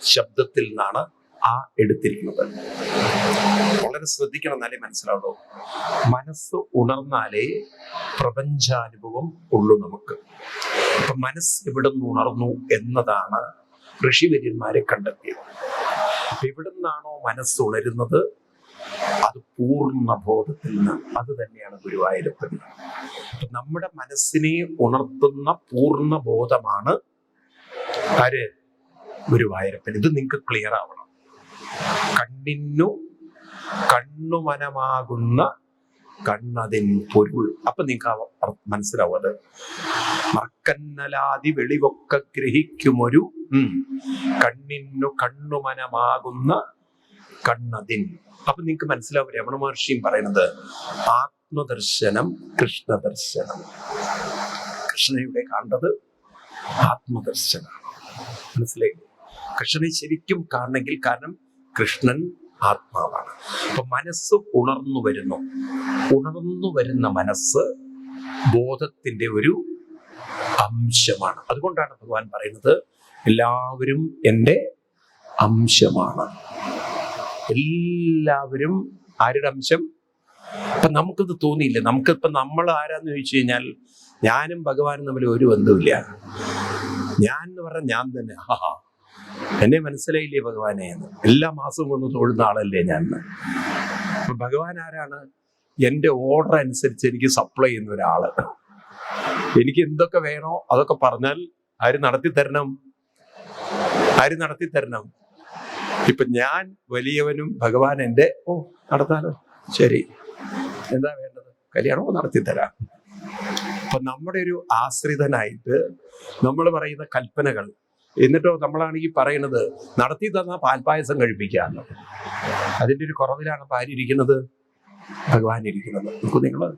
ശബ്ദത്തിൽ നിന്നാണ് ആ എടുത്തിരിക്കുന്നത്. വളരെ ശ്രദ്ധിക്കണം, എന്നാലേ മനസ്സിലാവുള്ളൂ. മനസ്സ് ഉണർന്നാലേ പ്രപഞ്ചാനുഭവം ഉള്ളൂ നമുക്ക്. അപ്പൊ മനസ്സ് എവിടെ നിന്ന് ഉണർന്നു എന്നതാണ് ഋഷിവര്യന്മാരെ കണ്ടെത്തിയത്. അപ്പൊ എവിടെ നിന്നാണോ മനസ്സ് ഉണരുന്നത് അത് പൂർണ്ണബോധത്തിൽ നിന്ന്. അത് തന്നെയാണ് ഗുരുവായൂരപ്പൻ. അപ്പൊ നമ്മുടെ മനസ്സിനെ ഉണർത്തുന്ന പൂർണ്ണബോധമാണ് ആര്? ഗുരുവായൂരപ്പൻ. ഇത് നിങ്ങൾക്ക് ക്ലിയർ ആവണം. കണ്ണുമനമാകുന്ന കണ്ണതിൻ പൊരുൾ. അപ്പൊ നിങ്ങൾക്ക് മനസ്സിലാവും. അത് മർക്കന്നലാതി വെളിവൊക്കെ ഗ്രഹിക്കുമൊരു കണ്ണുമനമാകുന്ന കണ്ണതിൻ. അപ്പൊ നിങ്ങൾക്ക് മനസ്സിലാവും രമണ മഹർഷിയും പറയുന്നത് ആത്മദർശനം കൃഷ്ണദർശനം. കൃഷ്ണയുടെ കണ്ടത് ആത്മദർശനം. മനസ്സിലായി? കൃഷ്ണനെ ശരിക്കും കാണണമെങ്കിൽ, കാരണം കൃഷ്ണൻ ആത്മാവാണ്. അപ്പൊ മനസ്സ് ഉണർന്നു വരുന്ന മനസ്സ് ബോധത്തിന്റെ ഒരു അംശമാണ്. അതുകൊണ്ടാണ് ഭഗവാൻ പറയുന്നത് എല്ലാവരും എൻ്റെ അംശമാണ്. എല്ലാവരും ആരുടെ അംശം? അപ്പൊ നമുക്കിത് തോന്നിയില്ല. നമ്മൾ ആരാന്ന് ചോദിച്ചു കഴിഞ്ഞാൽ ഞാനും ഭഗവാനും തമ്മിൽ ഒരു ബന്ധമില്ല. ഞാൻ എന്ന് പറഞ്ഞാൽ ഞാൻ തന്നെ. എന്നെ മനസ്സിലായില്ലേ ഭഗവാനെ എന്ന്? എല്ലാ മാസവും ഒന്ന് തൊഴുന്ന ആളല്ലേ ഞാൻ. അപ്പൊ ഭഗവാൻ ആരാണ്? എൻ്റെ ഓർഡർ അനുസരിച്ച് എനിക്ക് സപ്ലൈ ചെയ്യുന്ന ഒരാള്. എനിക്ക് എന്തൊക്കെ വേണോ അതൊക്കെ പറഞ്ഞാൽ ആര് നടത്തി തരണം? ഇപ്പൊ ഞാൻ വലിയവനും ഭഗവാൻ എൻ്റെ നടത്താലോ, ശരി, എന്താ വേണ്ടത്? കല്യാണമോ നടത്തി തരാം. അപ്പൊ നമ്മുടെ ഒരു ആശ്രിതനായിട്ട് നമ്മൾ പറയുന്ന കൽപ്പനകൾ, എന്നിട്ടോ നമ്മളാണെങ്കിൽ പറയുന്നത് നടത്തി തന്ന പാൽപ്പായസം കഴിപ്പിക്കാന്ന്. അതിൻ്റെ ഒരു കുറവിലാണ് ആര് ഇരിക്കുന്നത്? ഭഗവാൻ ഇരിക്കുന്നത്. നിങ്ങള്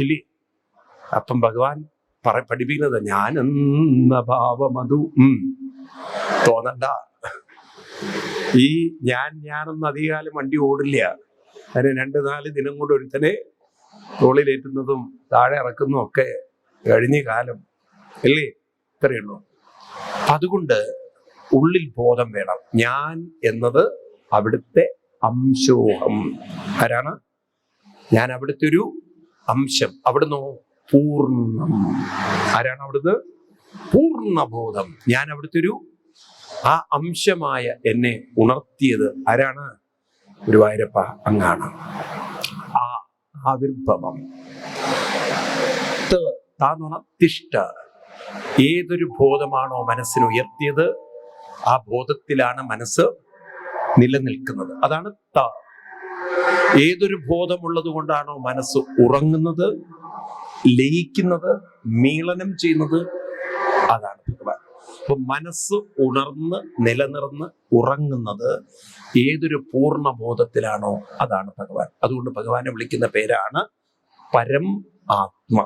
ഇല്ലേ? അപ്പം ഭഗവാൻ പഠിപ്പിക്കുന്നത് ഞാനെന്ന ഭാവമതു തോന്നണ്ട. ഈ ഞാനൊന്നും അധികകാലം വണ്ടി ഓടില്ല. അതിന് 2-4 ദിനം കൊണ്ട് ഒരുത്തനെ തോളിലേറ്റുന്നതും താഴെ ഇറക്കുന്നതും ഒക്കെ കഴിഞ്ഞ കാലം അല്ലേ? ഇത്രയുള്ളൂ. അതുകൊണ്ട് ഉള്ളിൽ ബോധം വേണം. ഞാൻ എന്നത് അവിടുത്തെ അംശോഹം. ആരാണ്? ഞാൻ അവിടുത്തെ ഒരു അംശം. അവിടുന്ന് പൂർണ്ണം. ആരാണ് അവിടുന്ന്? പൂർണ്ണബോധം. ഞാൻ അവിടുത്തെ ഒരു ആ അംശമായ എന്നെ ഉണർത്തിയത് ആരാണ്? ഗുരുവായൂരപ്പ അങ്ങാണ്. ആ ആവിർഭവം താന്നുണത്തിഷ്ട. ഏതൊരു ബോധമാണോ മനസ്സിനുയർത്തിയത് ആ ബോധത്തിലാണ് മനസ്സ് നിലനിൽക്കുന്നത്. അതാണ് ഏതൊരു ബോധമുള്ളത് കൊണ്ടാണോ മനസ്സ് ഉറങ്ങുന്നത്, ലയിക്കുന്നത്, മീളനം ചെയ്യുന്നത്, അതാണ് ഭഗവാൻ. അപ്പൊ മനസ്സ് ഉണർന്ന് നിലനിർന്ന് ഉറങ്ങുന്നത് ഏതൊരു പൂർണ്ണ ബോധത്തിലാണോ അതാണ് ഭഗവാൻ. അതുകൊണ്ട് ഭഗവാനെ വിളിക്കുന്ന പേരാണ് പരം ആത്മ.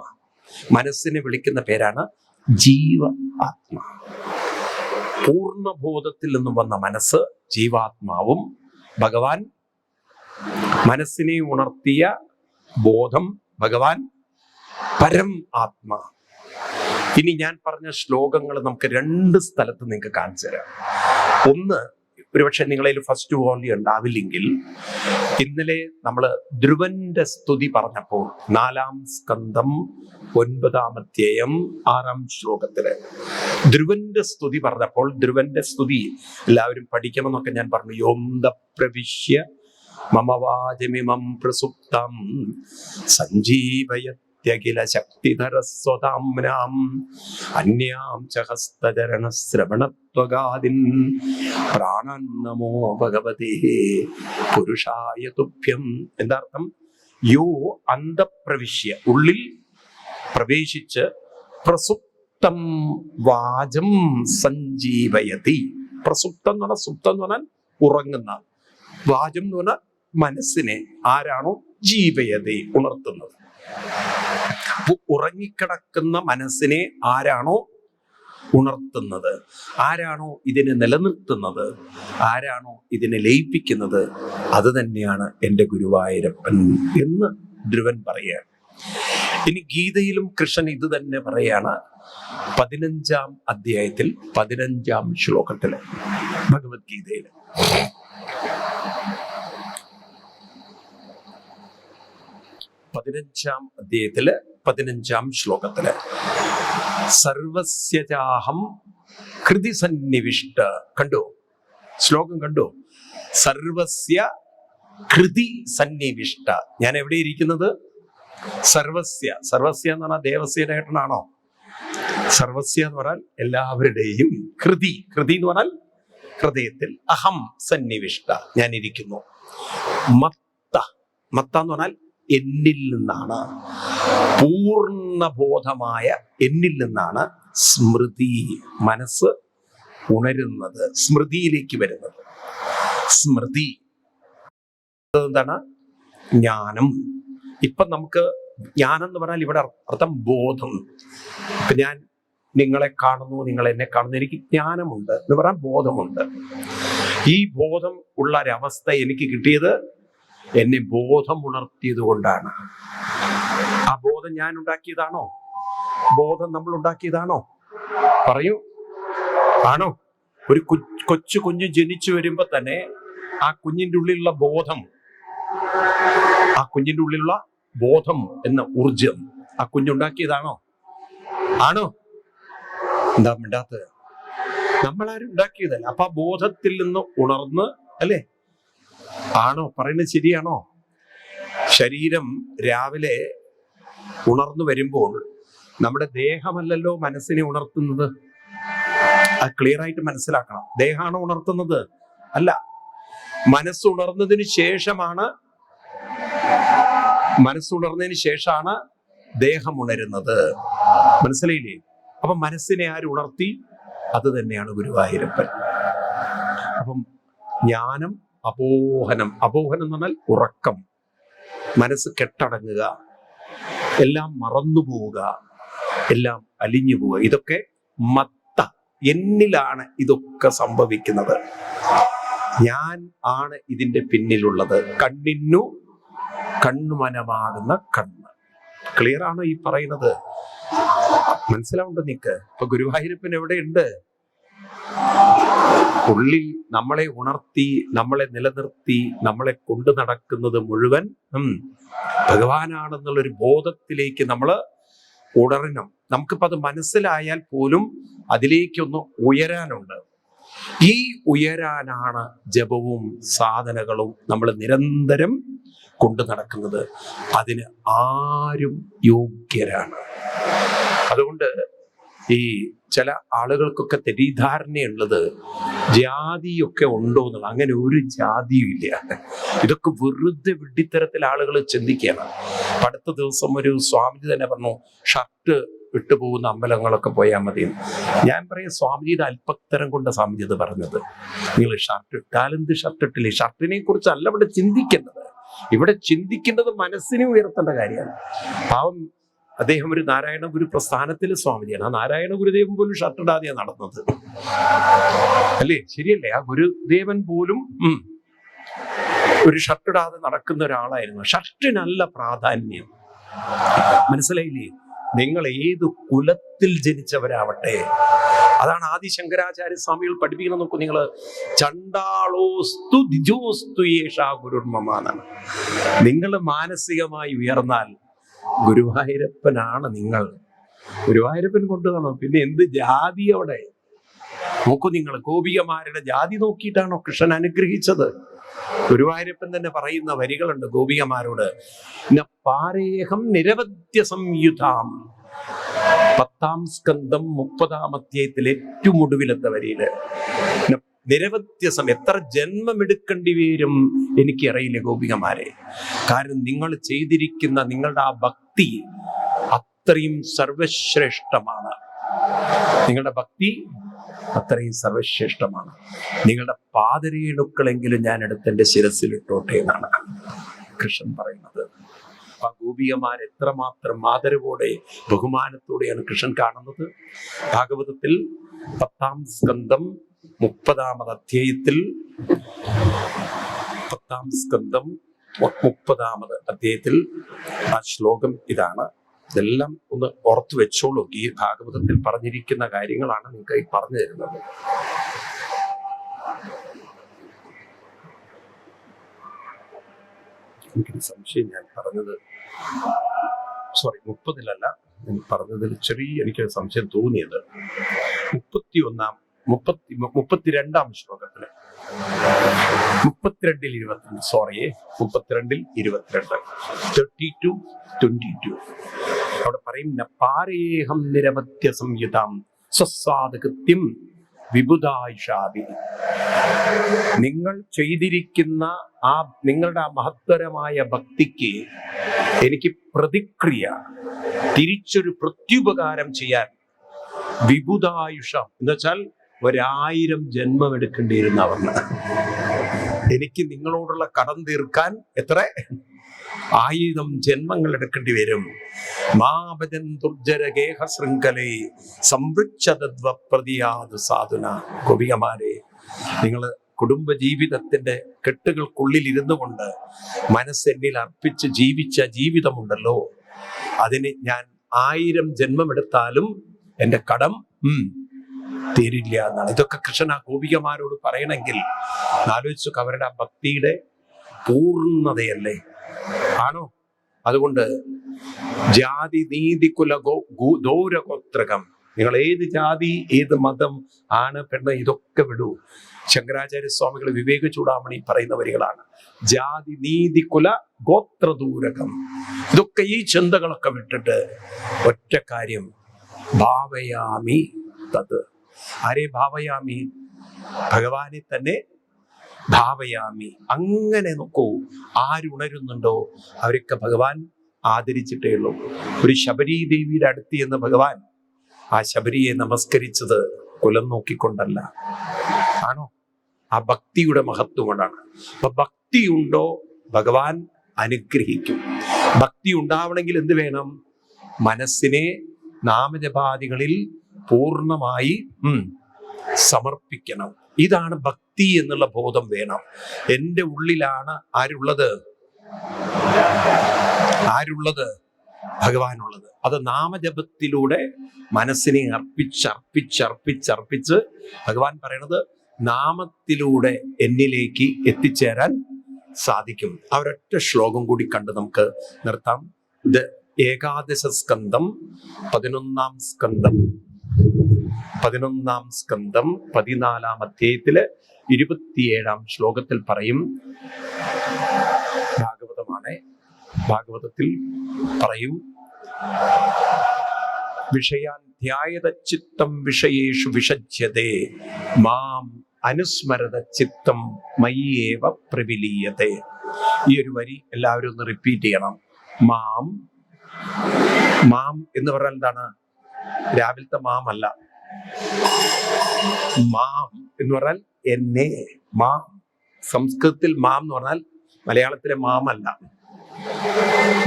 മനസ്സിനെ വിളിക്കുന്ന പേരാണ് ജീവ ആത്മ. പൂർണ്ണബോധത്തിൽ നിന്നും വന്ന മനസ്സ് ജീവാത്മാവും, ഭഗവാൻ മനസ്സിനെ ഉണർത്തിയ ബോധം ഭഗവാൻ പരം ആത്മ. ഇനി ഞാൻ പറഞ്ഞ ശ്ലോകങ്ങൾ നമുക്ക് 2 സ്ഥലത്ത് നിങ്ങൾക്ക് കാണിച്ചു തരാം. ഒന്ന്, ഒരുപക്ഷെ നിങ്ങളതിൽ ഫസ്റ്റ് വോളി ഉണ്ടാവില്ലെങ്കിൽ, ഇന്നലെ നമ്മൾ ധ്രുവന്റെ സ്തുതി പറഞ്ഞപ്പോൾ 4-ാം സ്കന്ധം 9-ാം അധ്യായം 6-ാം ശ്ലോകത്തില് ധ്രുവന്റെ സ്തുതി പറഞ്ഞപ്പോൾ, ധ്രുവന്റെ സ്തുതി എല്ലാവരും പഠിക്കണമെന്നൊക്കെ ഞാൻ പറഞ്ഞു. യോന്ത പ്രവിശ്യ മമവാചമിമം പ്രസുപ്തം സഞ്ജീവയത്യഖില ശക്തിധരസ്വതാംനാം അന്യാം ച ഹസ്തചരണശ്രവണത്വഗാദിൻ പ്രാണൻ നമോ ഭഗവതേ പുരുഷായ തുഭ്യം. എന്താർത്ഥം? യോ അന്തപ്രവിശ്യ, ഉള്ളിൽ പ്രവേശിച്ച്, പ്രസുപ്തം വാചം സഞ്ജീവയതി. പ്രസുപ്തം എന്ന് പറഞ്ഞാൽ, സുപ്തം എന്ന് പറഞ്ഞാൽ ഉറങ്ങുന്ന, വാചം എന്ന് പറഞ്ഞാൽ മനസ്സിനെ ആരാണോ ജീവയതി ഉണർത്തുന്നത്. ഉറങ്ങിക്കിടക്കുന്ന മനസ്സിനെ ആരാണോ ഉണർത്തുന്നത്, ആരാണോ ഇതിനെ നിലനിർത്തുന്നത്, ആരാണോ ഇതിനെ ലയിപ്പിക്കുന്നത്, അത് തന്നെയാണ് എൻ്റെ ഗുരുവായൂരപ്പൻ എന്ന് ധ്രുവൻ പറയുകയാണ്. ഇനി ഗീതയിലും കൃഷ്ണൻ ഇത് തന്നെ പറയാണ്. 15-ാം അധ്യായത്തിൽ 15-ാം ശ്ലോകത്തില് ഭഗവത്ഗീതയില് 15-ാം അധ്യായത്തില് 15-ാം ശ്ലോകത്തില് സർവസ്യചാഹം ഹൃദി സന്നിവിഷ്ട. കണ്ടോ ശ്ലോകം? കണ്ടോ? സർവസ്യ ഹൃദി സന്നിവിഷ്ട. ഞാൻ എവിടെ ഇരിക്കുന്നത്? സർവസ്യ. സർവസ്യ എന്ന് പറഞ്ഞാൽ ദേവസ്യയുടെ ഏട്ടനാണോ? സർവസ്യ എന്ന് പറഞ്ഞാൽ എല്ലാവരുടെയും ഹൃദി. ഹൃദി എന്ന് പറഞ്ഞാൽ ഹൃദയത്തിൽ. അഹം സന്നിവിഷ്ട, ഞാൻ ഇരിക്കുന്നു. മത്ത. മത്ത എന്ന് പറഞ്ഞാൽ എന്നിൽ നിന്നാണ്, പൂർണ്ണബോധമായ എന്നിൽ നിന്നാണ് സ്മൃതി, മനസ്സ് ഉണരുന്നത്, സ്മൃതിയിലേക്ക് വരുന്നത്. സ്മൃതി എന്താണ്? ജ്ഞാനം. ഇപ്പൊ നമുക്ക് ജ്ഞാനം എന്ന് പറഞ്ഞാൽ ഇവിടെ അർത്ഥം ബോധം. ഇപ്പൊ ഞാൻ നിങ്ങളെ കാണുന്നു, നിങ്ങൾ എന്നെ കാണുന്നു, എനിക്ക് ജ്ഞാനമുണ്ട് എന്ന് പറയാൻ ബോധമുണ്ട്. ഈ ബോധം ഉള്ള ഒരവസ്ഥ എനിക്ക് കിട്ടിയത് എന്നെ ബോധം ഉണർത്തിയത് കൊണ്ടാണ്. ആ ബോധം ഞാൻ ഉണ്ടാക്കിയതാണോ? ബോധം നമ്മൾ ഉണ്ടാക്കിയതാണോ? പറയൂ, ആണോ? ഒരു കൊച്ചു കുഞ്ഞ് ജനിച്ചു വരുമ്പോ തന്നെ ആ കുഞ്ഞിന്റെ ഉള്ളിലുള്ള ബോധം, ആ കുഞ്ഞിന്റെ ഉള്ളിലുള്ള ബോധം എന്ന ഊർജം ആ കുഞ്ഞുണ്ടാക്കിയതാണോ? ആണോ? എന്താ മിണ്ടാത്തത്? നമ്മളാരും ഉണ്ടാക്കിയതല്ല. അപ്പൊ ആ ബോധത്തിൽ നിന്ന് ഉണർന്ന്, അല്ലേ? ആണോ? പറയുന്നത് ശരിയാണോ? ശരീരം രാവിലെ ഉണർന്നു വരുമ്പോൾ നമ്മുടെ ദേഹമല്ലല്ലോ മനസ്സിനെ ഉണർത്തുന്നത്. അത് ക്ലിയർ ആയിട്ട് മനസ്സിലാക്കണം. ദേഹമാണോ ഉണർത്തുന്നത്? അല്ല, മനസ്സുണർന്നതിന് ശേഷമാണ്, മനസ്സുണർന്നതിന് ശേഷമാണ് ദേഹം ഉണരുന്നത്. മനസ്സിലായില്ലേ? അപ്പൊ മനസ്സിനെ ആര് ഉണർത്തി? അത് തന്നെയാണ് ഗുരുവായൂരപ്പൻ. അപ്പം ജ്ഞാനം, അപോഹനം. അപോഹനം എന്ന് പറഞ്ഞാൽ ഉറക്കം, മനസ്സ് കെട്ടടങ്ങുക, എല്ലാം മറന്നു പോവുക, എല്ലാം അലിഞ്ഞു പോവുക. ഇതൊക്കെ മത്ത, എന്നിലാണ് ഇതൊക്കെ സംഭവിക്കുന്നത്. ഞാൻ ആണ് ഇതിന്റെ പിന്നിലുള്ളത്. കണ്ണിനു കണ്ണുമനമാകുന്ന കണ്ണ്. ക്ലിയർ ആണോ ഈ പറയുന്നത്? മനസ്സിലാവുണ്ടോ നിക്ക്? ഇപ്പൊ ഗുരുവായൂരപ്പൻ എവിടെയുണ്ട്? ഉള്ളിൽ നമ്മളെ ഉണർത്തി, നമ്മളെ നിലനിർത്തി, നമ്മളെ കൊണ്ടു നടക്കുന്നത് മുഴുവൻ ഭഗവാനാണെന്നുള്ളൊരു ബോധത്തിലേക്ക് നമ്മൾ ഉണരണം. നമുക്കിപ്പോൾ അത് മനസ്സിലായാൽ പോലും അതിലേക്കൊന്ന് ഉയരാനുണ്ട്. ഈ ഉയരാനാണ് ജപവും സാധനകളും നമ്മൾ നിരന്തരം കൊണ്ടു നടക്കുന്നത്. അതിന് ആരും യോഗ്യരാണ്. അതുകൊണ്ട് ഈ ചില ആളുകൾക്കൊക്കെ തെറ്റിദ്ധാരണയുള്ളത് ജാതിയൊക്കെ ഉണ്ടോ എന്നുള്ളത്. അങ്ങനെ ഒരു ജാതിയും ഇല്ല. ഇതൊക്കെ വെറുതെ വിഡ്ഢിത്തരത്തിൽ ആളുകൾ ചിന്തിക്കുകയാണ്. അടുത്ത ദിവസം ഒരു സ്വാമിജി തന്നെ പറഞ്ഞു, ഷർട്ട് വിട്ടുപോകുന്ന അമ്പലങ്ങളൊക്കെ പോയാൽ മതി. ഞാൻ പറയും, സ്വാമിജിയുടെ അല്പത്തരം കൊണ്ട് സ്വാമിജി അത് പറഞ്ഞത്. നിങ്ങൾ ഷർട്ട് ഇട്ടാലെന്ത്, ഷർട്ട് ഇട്ടില്ലേ? ഷർട്ടിനെ കുറിച്ചല്ല ഇവിടെ ചിന്തിക്കേണ്ടത്. ഇവിടെ ചിന്തിക്കേണ്ടത് മനസ്സിനെ ഉയർത്തേണ്ട കാര്യമാണ്. പാവം അദ്ദേഹം ഒരു നാരായണ ഗുരു പ്രസ്ഥാനത്തിലെ സ്വാമിജിയാണ്. ആ നാരായണ ഗുരുദേവൻ പോലും ഷർട്ട് ഇടാതെയാണ് നടന്നത്, അല്ലേ? ശരിയല്ലേ? ആ ഗുരുദേവൻ പോലും ഒരു ഷർട്ട് ഇടാതെ നടക്കുന്ന ഒരാളായിരുന്നു. ഷർട്ടിനല്ല പ്രാധാന്യം, മനസ്സിലായില്ലേ? നിങ്ങൾ ഏത് കുലത്തിൽ ജനിച്ചവരാവട്ടെ, അതാണ് ആദി ശങ്കരാചാര്യ സ്വാമികൾ പഠിപ്പിക്കണം. നോക്കൂ നിങ്ങൾ, ചണ്ടാളോസ്തു ദ്വിജോസ്തു യേഷാ ഗുരുർമമാന്നാണ്. നിങ്ങൾ മാനസികമായി ഉയർന്നാൽ ഗുരുവായൂരപ്പനാണ് നിങ്ങൾ. ഗുരുവായൂരപ്പൻ കൊണ്ടുവരണം. പിന്നെ എന്ത് ജാതി അവിടെ? നോക്കൂ നിങ്ങൾ, ഗോപികമാരുടെ ജാതി നോക്കിയിട്ടാണോ കൃഷ്ണൻ അനുഗ്രഹിച്ചത്? ഗുരുവായൂരപ്പൻ തന്നെ പറയുന്ന വരികളുണ്ട് ഗോപികമാരോട്, പാരേഹം നിരവധ്യ സംയുതാം. 10-ാം സ്കന്ധം 30-ാം അധ്യായത്തിൽ ഏറ്റവും ഒടുവിലത്തെ വരിയില്, നിരവധ്യസം, എത്ര ജന്മമെടുക്കേണ്ടി വരും എനിക്കറിയില്ല ഗോപികമാരെ. കാരണം നിങ്ങൾ ചെയ്തിരിക്കുന്ന നിങ്ങളുടെ ആ ഭക്തി അത്രയും സർവശ്രേഷ്ഠമാണ്. നിങ്ങളുടെ ഭക്തി അത്രയും സർവശ്രേഷ്ഠമാണ്. നിങ്ങളുടെ പാദരേണുക്കളെങ്കിലും ഞാൻ എടുത്ത് എൻ്റെ ശിരസിലിട്ടോട്ടെ എന്നാണ് കൃഷ്ണൻ പറയുന്നത്. ആ ഗോപികമാർ എത്രമാത്രം ആദരവോടെ ബഹുമാനത്തോടെയാണ് കൃഷ്ണൻ കാണുന്നത്. ഭാഗവതത്തിൽ 10-ാം സ്കന്ധം 30-ാമത് അധ്യായത്തിൽ 10-ാം സ്കന്ധം 30-ാമത് അധ്യായത്തിൽ ആ ശ്ലോകം ഇതാണ്. ഇതെല്ലാം ഒന്ന് ഓർത്തു വെച്ചോളൂ. ഈ ഭാഗവതത്തിൽ പറഞ്ഞിരിക്കുന്ന കാര്യങ്ങളാണ് നിങ്ങൾക്ക് ഈ പറഞ്ഞു തരുന്നത്. എനിക്കൊരു സംശയം, ഞാൻ പറഞ്ഞത് 30-ലല്ല, ഞാൻ പറഞ്ഞതിൽ എനിക്കൊരു സംശയം തോന്നിയത് 32-ാം ശ്ലോകത്തില് 32-22 അവിടെ പറയും, പാരേഹം നിരവധ്യ സംയുതാം സ്വസാധകൃത്യം വിബുധായുഷാഭി. നിങ്ങൾ ചെയ്തിരിക്കുന്ന നിങ്ങളുടെ ആ മഹത്തരമായ ഭക്തിക്ക് എനിക്ക് പ്രതിക്രിയ, തിരിച്ചൊരു പ്രത്യുപകാരം ചെയ്യാൻ വിബുധായുഷം എന്ന് വെച്ചാൽ 1000 ജന്മം എടുക്കേണ്ടിയിരുന്നവർക്ക് എനിക്ക് നിങ്ങളോടുള്ള കടം തീർക്കാൻ എത്ര 1000 ജന്മങ്ങൾ എടുക്കേണ്ടി വരും. മാപജൻ ദുർജരഗേഹ ശൃംഖലേ സംവൃച്ഛതദ്വ പ്രതിയാത് സാധുന. ഗോപികമാരെ, നിങ്ങൾ കുടുംബജീവിതത്തിന്റെ കെട്ടുകൾക്കുള്ളിൽ ഇരുന്നു കൊണ്ട് മനസ്സെന്നിൽ അർപ്പിച്ച് ജീവിച്ച ജീവിതമുണ്ടല്ലോ, അതിന് ഞാൻ 1000 ജന്മമെടുത്താലും എൻ്റെ കടം തീരില്ല എന്നാണ്. ഇതൊക്കെ കൃഷ്ണൻ ആ ഗോപികമാരോട് പറയണമെങ്കിൽ ആലോചിച്ചു, അവരുടെ ആ ഭക്തിയുടെ പൂർണ്ണതയല്ലേ? ആണോ? അതുകൊണ്ട് ജാതി നീതി കുല ഗോത്രകം, നിങ്ങൾ ഏത് ജാതി ഏത് മതം ആണ് പെണ്ണ് ഇതൊക്കെ വിടൂ. ശങ്കരാചാര്യ സ്വാമികൾ വിവേക ചൂടാമണി പറയുന്ന വരികളാണ്. ജാതി നീതി കുല ഗോത്രദൂരകം, ഇതൊക്കെ ഈ ചിന്തകളൊക്കെ വിട്ടിട്ട് ഒറ്റ കാര്യം, ഭാവയാമി തത്. ആരെ ഭാവയാമി? ഭഗവാനെ തന്നെ ഭാവയാമി. അങ്ങനെ നോക്കൂ, ആരുണരുന്നുണ്ടോ അവരൊക്കെ ഭഗവാൻ ആദരിച്ചിട്ടേ ഉള്ളൂ. ഒരു ശബരി ദേവിയുടെ അടുത്ത് എന്ന് ഭഗവാൻ ആ ശബരിയെ നമസ്കരിച്ചത് കുലം നോക്കിക്കൊണ്ടല്ല, ആണോ? ആ ഭക്തിയുടെ മഹത്വം കൊണ്ടാണ്. അപ്പൊ ഭക്തി ഉണ്ടോ ഭഗവാൻ അനുഗ്രഹിക്കും. ഭക്തി ഉണ്ടാവണമെങ്കിൽ എന്ത് വേണം? മനസ്സിനെ നാമജപാദികളിൽ പൂർണ്ണമായി സമർപ്പിക്കണം. ഇതാണ് ഭക്തി എന്നുള്ള ബോധം വേണം. എൻ്റെ ഉള്ളിലാണ് ആരുള്ളത്? ഭഗവാനുള്ളത്. അത് നാമജപത്തിലൂടെ മനസ്സിനെ അർപ്പിച്ച് ഭഗവാൻ പറയണത് നാമത്തിലൂടെ എന്നിലേക്ക് എത്തിച്ചേരാൻ സാധിക്കും. ആ ഒരൊറ്റ ശ്ലോകം കൂടി കണ്ട് നമുക്ക് നിർത്താം. ഇത് ഏകാദശ സ്കന്ധം 11-ാം സ്കന്ധം 14-ാം അധ്യായത്തില് 27-ാം ശ്ലോകത്തിൽ പറയും. ഭാഗവതമാണ്. ഭാഗവതത്തിൽ പറയും, വിഷയാൻ ധ്യായത ചിത്തം വിഷയേഷു വിഷജ്യതേ മാം അനുസ്മരത ചിത്തം മയ്യേവ പ്രവിലീയതേ. ഈ ഒരു വരി എല്ലാവരും ഒന്ന് റിപ്പീറ്റ് ചെയ്യണം. മാം, മാം എന്ന് പറഞ്ഞാൽ എന്താണ്? രാവിലത്തെ മാം അല്ല. മാം എന്ന് പറഞ്ഞാൽ എന്നെ. മാം, സംസ്കൃതത്തിൽ മാം എന്ന് പറഞ്ഞാൽ മലയാളത്തിലെ മാം അല്ല.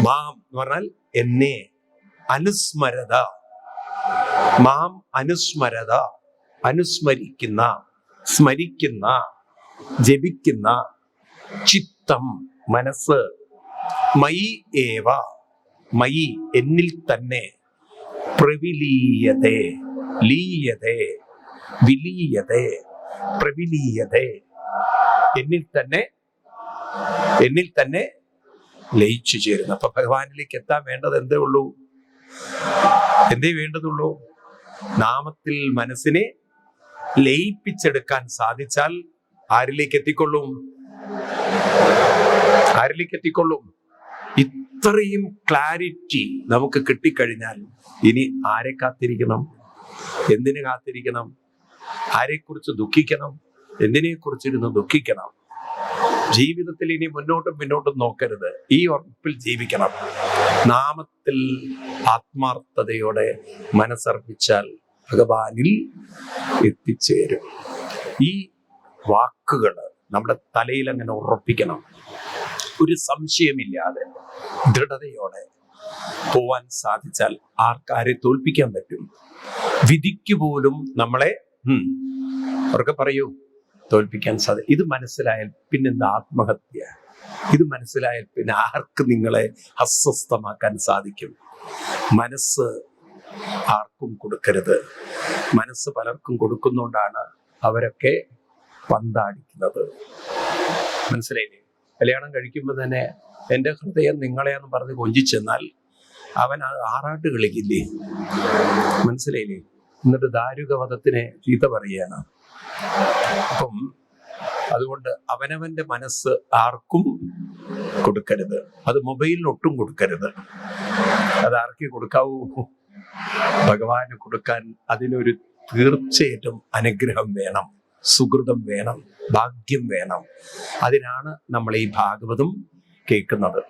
മാം എന്ന് പറഞ്ഞാൽ എന്നെ. അനുസ്മരത, മാം അനുസ്മരത, അനുസ്മരിക്കുന്ന, സ്മരിക്കുന്ന, ജപിക്കുന്ന, ചിത്തം മനസ്സ്, മയി ഏവ, മയി എന്നിൽ തന്നെ, പ്രവിലീയതേ, ലീയതേ, വിലീയതേ, പ്രവിലീയതേ, എന്നിൽ തന്നെ, എന്നിൽ തന്നെ ലയിച്ചു ചേരുന്നു. അപ്പൊ ഭഗവാനിലേക്ക് എത്താൻ വേണ്ടത് എന്തേ ഉള്ളൂ? എന്തേ വേണ്ടതുള്ളൂ? നാമത്തിൽ മനസ്സിനെ ലയിപ്പിച്ചെടുക്കാൻ സാധിച്ചാൽ ആരിലേക്ക് എത്തിക്കൊള്ളും? ആരിലേക്ക് എത്തിക്കൊള്ളും? ഇത്രയും ക്ലാരിറ്റി നമുക്ക് കിട്ടിക്കഴിഞ്ഞാൽ ഇനി ആരെ കാത്തിരിക്കണം? എന്തിനു കാത്തിരിക്കണം? ആരെക്കുറിച്ച് ദുഃഖിക്കണം? എന്തിനെക്കുറിച്ചിരുന്ന് ദുഃഖിക്കണം? ജീവിതത്തിൽ ഇനി മുന്നോട്ടും പിന്നോട്ടും നോക്കരുത്. ഈ ഉറപ്പിൽ ജീവിക്കണം. നാമത്തിൽ ആത്മാർത്ഥതയോടെ മനസ്സർപ്പിച്ചാൽ ഭഗവാനിൽ എത്തിച്ചേരും. ഈ വാക്കുകൾ നമ്മുടെ തലയിൽ അങ്ങനെ ഉറപ്പിക്കണം. ഒരു സംശയമില്ലാതെ ദൃഢതയോടെ പോവാൻ സാധിച്ചാൽ ആർക്കാരെ തോൽപ്പിക്കാൻ പറ്റും? വിധിക്ക് പോലും നമ്മളെ അവർക്ക് പറയൂ തോൽപ്പിക്കാൻ സാധിക്കും. ഇത് മനസ്സിലായാൽ പിന്നെന്താ ആത്മഹത്യ? ഇത് മനസ്സിലായാൽ പിന്നെ ആർക്ക് നിങ്ങളെ അസ്വസ്ഥമാക്കാൻ സാധിക്കും? മനസ്സ് ആർക്കും കൊടുക്കരുത്. മനസ്സ് പലർക്കും കൊടുക്കുന്നോണ്ടാണ് അവരൊക്കെ പന്താടിക്കുന്നത്. മനസ്സിലായില്ലേ? കല്യാണം കഴിക്കുമ്പോൾ തന്നെ എൻ്റെ ഹൃദയം നിങ്ങളെയാന്ന് പറഞ്ഞ് കൊഞ്ചിച്ചെന്നാൽ അവൻ ആറാട്ട് കളിക്കില്ലേ? മനസ്സിലായില്ലേ? എന്നിട്ട് ദാരുകവധത്തിനെ ചീത്ത പറയുകയാണ്. അപ്പം അതുകൊണ്ട് അവനവന്റെ മനസ്സ് ആർക്കും കൊടുക്കരുത്. അത് മൊബൈലിന് ഒട്ടും കൊടുക്കരുത്. അത് ആർക്കേ കൊടുക്കാവൂ? ഭഗവാന് കൊടുക്കാൻ അതിനൊരു തീർച്ചയായിട്ടും അനുഗ്രഹം വേണം, സുകൃതം വേണം, ഭാഗ്യം വേണം. അതിനാണ് നമ്മൾ ഈ ഭാഗവതം കേൾക്കുന്നത്.